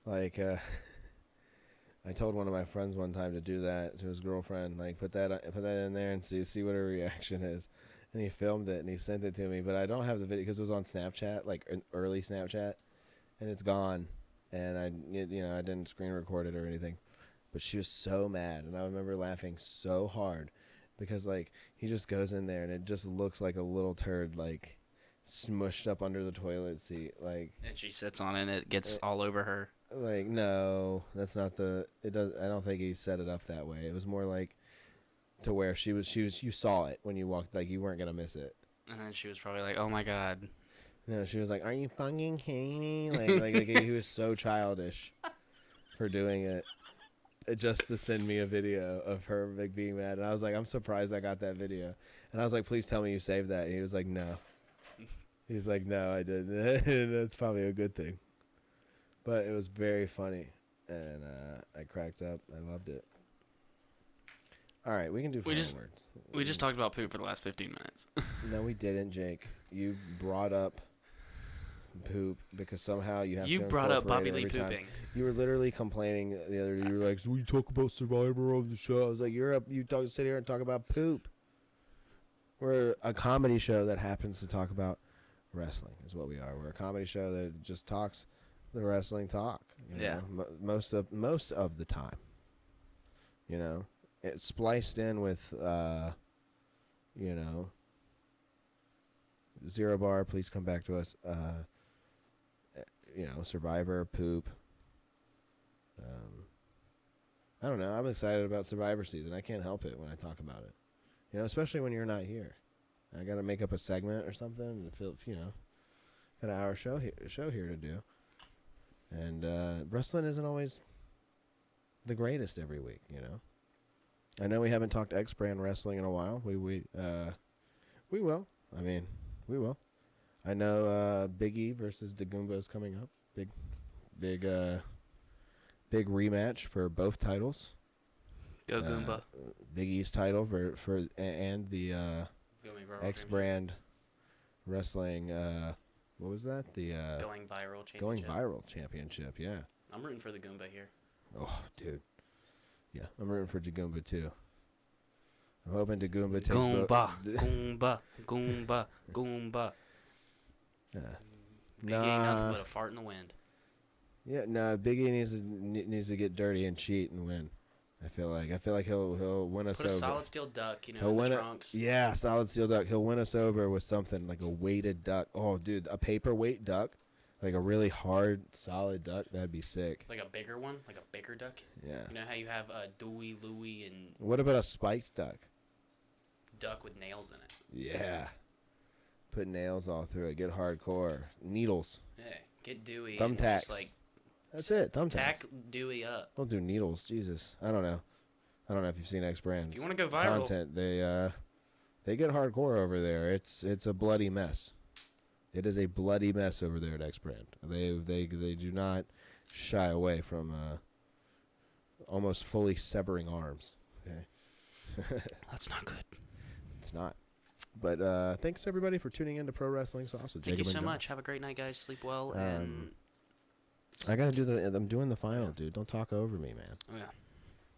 [SPEAKER 1] Like, I told one of my friends one time to do that to his girlfriend. Like, put that in there and see what her reaction is. And he filmed it and he sent it to me. But I don't have the video because it was on Snapchat, like an early Snapchat, and it's gone. And I didn't screen record it or anything. But she was so mad, and I remember laughing so hard because like he just goes in there and it just looks like a little turd, like smushed up under the toilet seat, like.
[SPEAKER 2] And she sits on it and it gets all over her.
[SPEAKER 1] Like, no, that's not it does. I don't think he set it up that way. It was more like to where she was, you saw it when you walked, like you weren't going to miss it.
[SPEAKER 2] And then she was probably like, oh my God.
[SPEAKER 1] No, she was like, are you fucking kidding me? Like he was so childish for doing it. Just to send me a video of her like being mad. And I was like, I'm surprised I got that video. And I was like, please tell me you saved that. And he was like, no. He's like, no, I didn't. That's probably a good thing. But it was very funny, and I cracked up. I loved it. All right, we can do final words.
[SPEAKER 2] We just talked about poop for the last 15 minutes.
[SPEAKER 1] No, we didn't, Jake. You brought up poop because somehow you have to
[SPEAKER 2] You brought up
[SPEAKER 1] incorporate
[SPEAKER 2] Bobby
[SPEAKER 1] it
[SPEAKER 2] Lee
[SPEAKER 1] every time.
[SPEAKER 2] pooping.
[SPEAKER 1] You were literally complaining the other day. You were like, so we talk about Survivor on the show. I was like, sit here and talk about poop. We're a comedy show that happens to talk about wrestling is what we are. We're a comedy show that just talks the wrestling talk. You
[SPEAKER 2] Yeah.
[SPEAKER 1] know? Most of the time. You know, it's spliced in with, you know, Zero Bar, please come back to us. You know, Survivor, poop. I don't know. I'm excited about Survivor season. I can't help it when I talk about it. You know, especially when you're not here. I got to make up a segment or something and feel, you know, got an hour show here to do. And wrestling isn't always the greatest every week, you know. I know we haven't talked XBRAND wrestling in a while. We will. I mean, we will. I know Big E versus Dagumba is coming up. Big rematch for both titles.
[SPEAKER 2] Go Goomba.
[SPEAKER 1] Big E's title and the XBRAND wrestling. What was that? The
[SPEAKER 2] Going viral championship.
[SPEAKER 1] Going viral championship. Yeah.
[SPEAKER 2] I'm rooting for the Goomba here.
[SPEAKER 1] Oh, dude. Yeah, I'm rooting for Jagoomba too. I'm hoping Jagoomba takes
[SPEAKER 2] Goomba, Goomba, Goomba, Goomba.
[SPEAKER 1] Yeah.
[SPEAKER 2] Big ain't nothing but a fart in the wind.
[SPEAKER 1] Yeah, no. Big E needs to get dirty and cheat and win. I feel like he'll win us
[SPEAKER 2] Put a
[SPEAKER 1] over.
[SPEAKER 2] solid steel duck,
[SPEAKER 1] He'll
[SPEAKER 2] in
[SPEAKER 1] win
[SPEAKER 2] the
[SPEAKER 1] it.
[SPEAKER 2] trunks.
[SPEAKER 1] Yeah, solid steel duck. He'll win us over with something like a weighted duck. Oh, dude, a paperweight duck, like a really hard, solid duck. That'd be sick.
[SPEAKER 2] Like a bigger one, like a bigger duck.
[SPEAKER 1] Yeah.
[SPEAKER 2] You know how you have Dewey, Louie, and
[SPEAKER 1] What about a spiked duck?
[SPEAKER 2] duck with nails in it?
[SPEAKER 1] Yeah. Put nails all through it. Get hardcore. Needles.
[SPEAKER 2] Hey, get Dewey.
[SPEAKER 1] Thumbtacks.
[SPEAKER 2] And just, like,
[SPEAKER 1] That's it. Thumbtacks.
[SPEAKER 2] tack Dewey up.
[SPEAKER 1] Don't do needles. Jesus. I don't know if you've seen XBRAND.
[SPEAKER 2] If you want to go viral,
[SPEAKER 1] Content. They get hardcore over there. It's a bloody mess. It is a bloody mess over there at XBRAND. They do not shy away from almost fully severing arms. Okay.
[SPEAKER 2] that's not good.
[SPEAKER 1] It's not. But thanks everybody for tuning in to Pro Wrestling Sauce with
[SPEAKER 2] Thank
[SPEAKER 1] Jacob
[SPEAKER 2] you so
[SPEAKER 1] and John.
[SPEAKER 2] much. Have a great night, guys. Sleep well. And
[SPEAKER 1] I gotta do I'm doing the final, dude. Don't talk over me, man.
[SPEAKER 2] oh, yeah.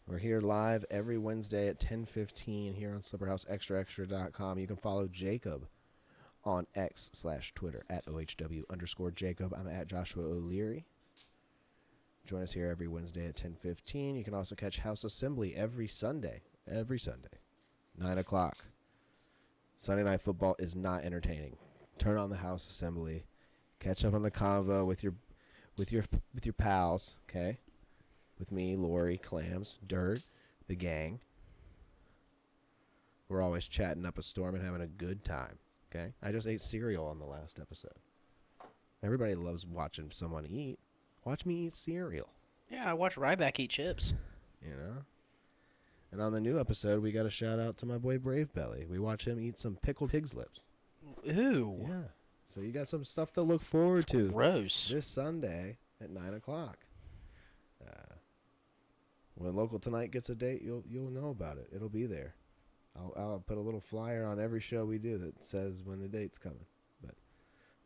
[SPEAKER 1] We're here live every Wednesday at 10:15 here on SlipperhouseExtraExtra.com. You can follow Jacob on X/Twitter at OHW_Jacob. I'm at Joshua O'Leary. Join us here every Wednesday at 10:15. You can also catch House Assembly every Sunday, 9 o'clock. Sunday Night Football is not entertaining. Turn on the House Assembly. Catch up on the convo with your pals, okay? With me, Lori, Clams, Dirt, the gang. We're always chatting up a storm and having a good time, okay? I just ate cereal on the last episode. Everybody loves watching someone eat. Watch me eat cereal,
[SPEAKER 2] Yeah, I watched Ryback eat chips.
[SPEAKER 1] you know? And on the new episode, we got a shout out to my boy Brave Belly. We watch him eat some pickled pig's lips.
[SPEAKER 2] Ooh.
[SPEAKER 1] Yeah. So you got some stuff to look forward to
[SPEAKER 2] Gross.
[SPEAKER 1] this Sunday at 9 o'clock. When Local Tonight gets a date, you'll know about it. It'll be there. I'll put a little flyer on every show we do that says when the date's coming. But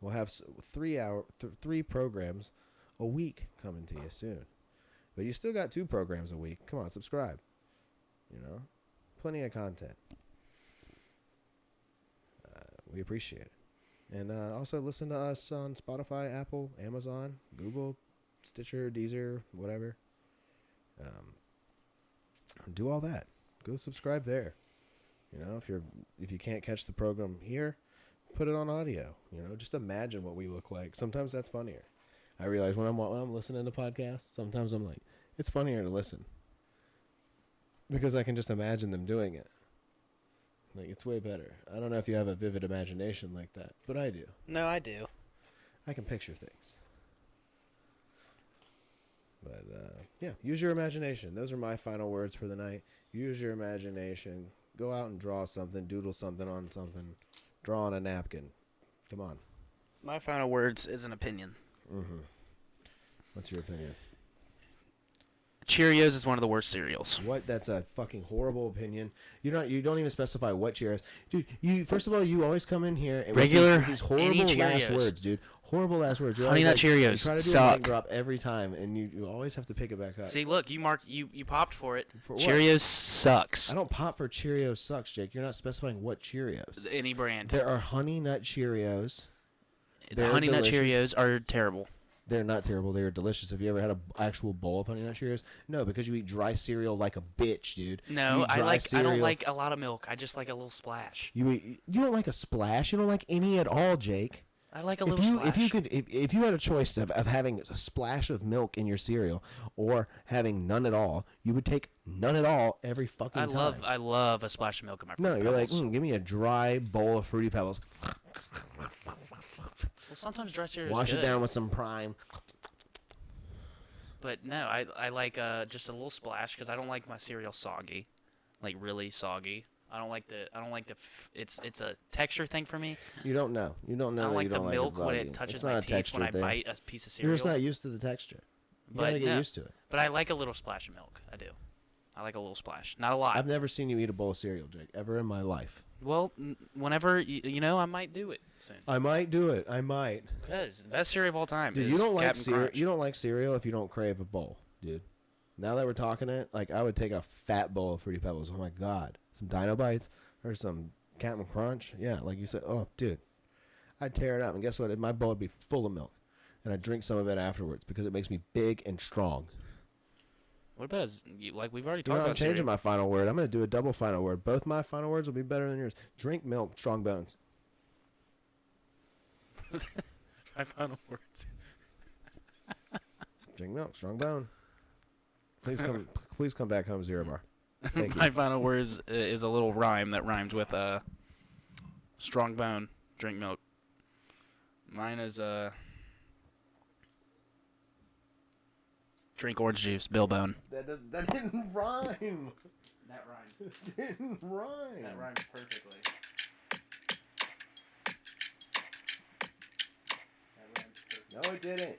[SPEAKER 1] we'll have 3 programs a week coming to you soon. But you still got 2 programs a week. Come on, subscribe. You know, plenty of content. We appreciate it. And also listen to us on Spotify, Apple, Amazon, Google, Stitcher, Deezer, whatever. Do all that. Go subscribe there. You know, if you can't catch the program here, put it on audio. You know, just imagine what we look like. Sometimes that's funnier. I realize when I'm listening to podcasts, sometimes I'm like, it's funnier to listen because I can just imagine them doing it. Like, it's way better. I don't know if you have a vivid imagination like that, but I do.
[SPEAKER 2] No, I do.
[SPEAKER 1] I can picture things. But, yeah, use your imagination. Those are my final words for the night. Use your imagination. Go out and draw something, doodle something on something. Draw on a napkin. Come on.
[SPEAKER 2] My final words is an opinion.
[SPEAKER 1] Mm-hmm. What's your opinion?
[SPEAKER 2] Cheerios is one of the worst cereals.
[SPEAKER 1] What? That's a fucking horrible opinion. You don't even specify what Cheerios. Dude, you first of all, you always come in here and
[SPEAKER 2] Regular,
[SPEAKER 1] with these horrible
[SPEAKER 2] any
[SPEAKER 1] last
[SPEAKER 2] Cheerios.
[SPEAKER 1] words, dude. Horrible last words. You're
[SPEAKER 2] Honey
[SPEAKER 1] always
[SPEAKER 2] Nut Cheerios
[SPEAKER 1] you try to do a
[SPEAKER 2] suck.
[SPEAKER 1] mic drop every time, and you always have to pick it back up.
[SPEAKER 2] See, look, you popped for it.
[SPEAKER 1] For what?
[SPEAKER 2] Cheerios sucks.
[SPEAKER 1] I don't pop for Cheerios sucks, Jake. You're not specifying what Cheerios.
[SPEAKER 2] Any brand.
[SPEAKER 1] There are Honey Nut Cheerios.
[SPEAKER 2] The
[SPEAKER 1] They're
[SPEAKER 2] Honey Nut
[SPEAKER 1] delicious.
[SPEAKER 2] Cheerios are terrible.
[SPEAKER 1] They're not terrible. They are delicious. Have you ever had an actual bowl of Honey Nut Cheerios? No, because you eat dry cereal like a bitch, dude. You
[SPEAKER 2] No,
[SPEAKER 1] eat
[SPEAKER 2] I
[SPEAKER 1] dry
[SPEAKER 2] don't
[SPEAKER 1] cereal.
[SPEAKER 2] like a lot of milk. I just like a little splash.
[SPEAKER 1] You don't like a splash. You don't like any at all, Jake.
[SPEAKER 2] I like a little splash.
[SPEAKER 1] If you had a choice of having a splash of milk in your cereal or having none at all, you would take none at all every fucking
[SPEAKER 2] I
[SPEAKER 1] time.
[SPEAKER 2] love a splash of milk in my
[SPEAKER 1] No,
[SPEAKER 2] Fruity
[SPEAKER 1] you're like,
[SPEAKER 2] Pebbles.
[SPEAKER 1] give me a dry bowl of Fruity Pebbles.
[SPEAKER 2] Well, sometimes dry cereal
[SPEAKER 1] Wash
[SPEAKER 2] is
[SPEAKER 1] it
[SPEAKER 2] good.
[SPEAKER 1] down with some Prime.
[SPEAKER 2] But no, I like just a little splash because I don't like my cereal soggy, like really soggy. I don't like the. It's a texture thing for me.
[SPEAKER 1] You don't know. You don't know.
[SPEAKER 2] I don't
[SPEAKER 1] that
[SPEAKER 2] like
[SPEAKER 1] you
[SPEAKER 2] the
[SPEAKER 1] don't
[SPEAKER 2] milk
[SPEAKER 1] like
[SPEAKER 2] when
[SPEAKER 1] it
[SPEAKER 2] it touches
[SPEAKER 1] it's
[SPEAKER 2] my
[SPEAKER 1] not a
[SPEAKER 2] teeth when
[SPEAKER 1] texture
[SPEAKER 2] I
[SPEAKER 1] thing.
[SPEAKER 2] bite a piece of
[SPEAKER 1] You're
[SPEAKER 2] cereal.
[SPEAKER 1] just not used to the texture. You
[SPEAKER 2] But
[SPEAKER 1] gotta get
[SPEAKER 2] no.
[SPEAKER 1] used to it.
[SPEAKER 2] But I like a little splash of milk. I do. I like a little splash. Not a lot.
[SPEAKER 1] I've never seen you eat a bowl of cereal, Jake, ever in my life.
[SPEAKER 2] Well, whenever, I might do it soon.
[SPEAKER 1] I might do it. I might.
[SPEAKER 2] Because the best cereal of all time
[SPEAKER 1] Dude,
[SPEAKER 2] is
[SPEAKER 1] you don't like
[SPEAKER 2] Captain
[SPEAKER 1] cereal.
[SPEAKER 2] Crunch.
[SPEAKER 1] You don't like cereal if you don't crave a bowl, dude. Now that we're talking it, like I would take a fat bowl of Fruity Pebbles. Oh my god, some Dino Bites or some Captain Crunch. Yeah, like you said. Oh, dude, I'd tear it up, and guess what? My bowl would be full of milk, and I'd drink some of it afterwards because it makes me big and strong.
[SPEAKER 2] What about like we've already
[SPEAKER 1] You
[SPEAKER 2] talked
[SPEAKER 1] know, I'm
[SPEAKER 2] about
[SPEAKER 1] changing
[SPEAKER 2] cereal.
[SPEAKER 1] my final word. I'm going to do a double final word. Both my final words will be better than yours. Drink milk, strong bones.
[SPEAKER 2] My final words.
[SPEAKER 1] Drink milk, strong bone. Please come back home, Zero Bar. Thank you.
[SPEAKER 2] My final words is a little rhyme that rhymes with strong bone, drink milk. Mine is drink orange juice, Bill Bone.
[SPEAKER 1] That didn't rhyme.
[SPEAKER 2] That rhymes.
[SPEAKER 1] It didn't rhyme.
[SPEAKER 2] That rhymes perfectly.
[SPEAKER 1] No, it didn't.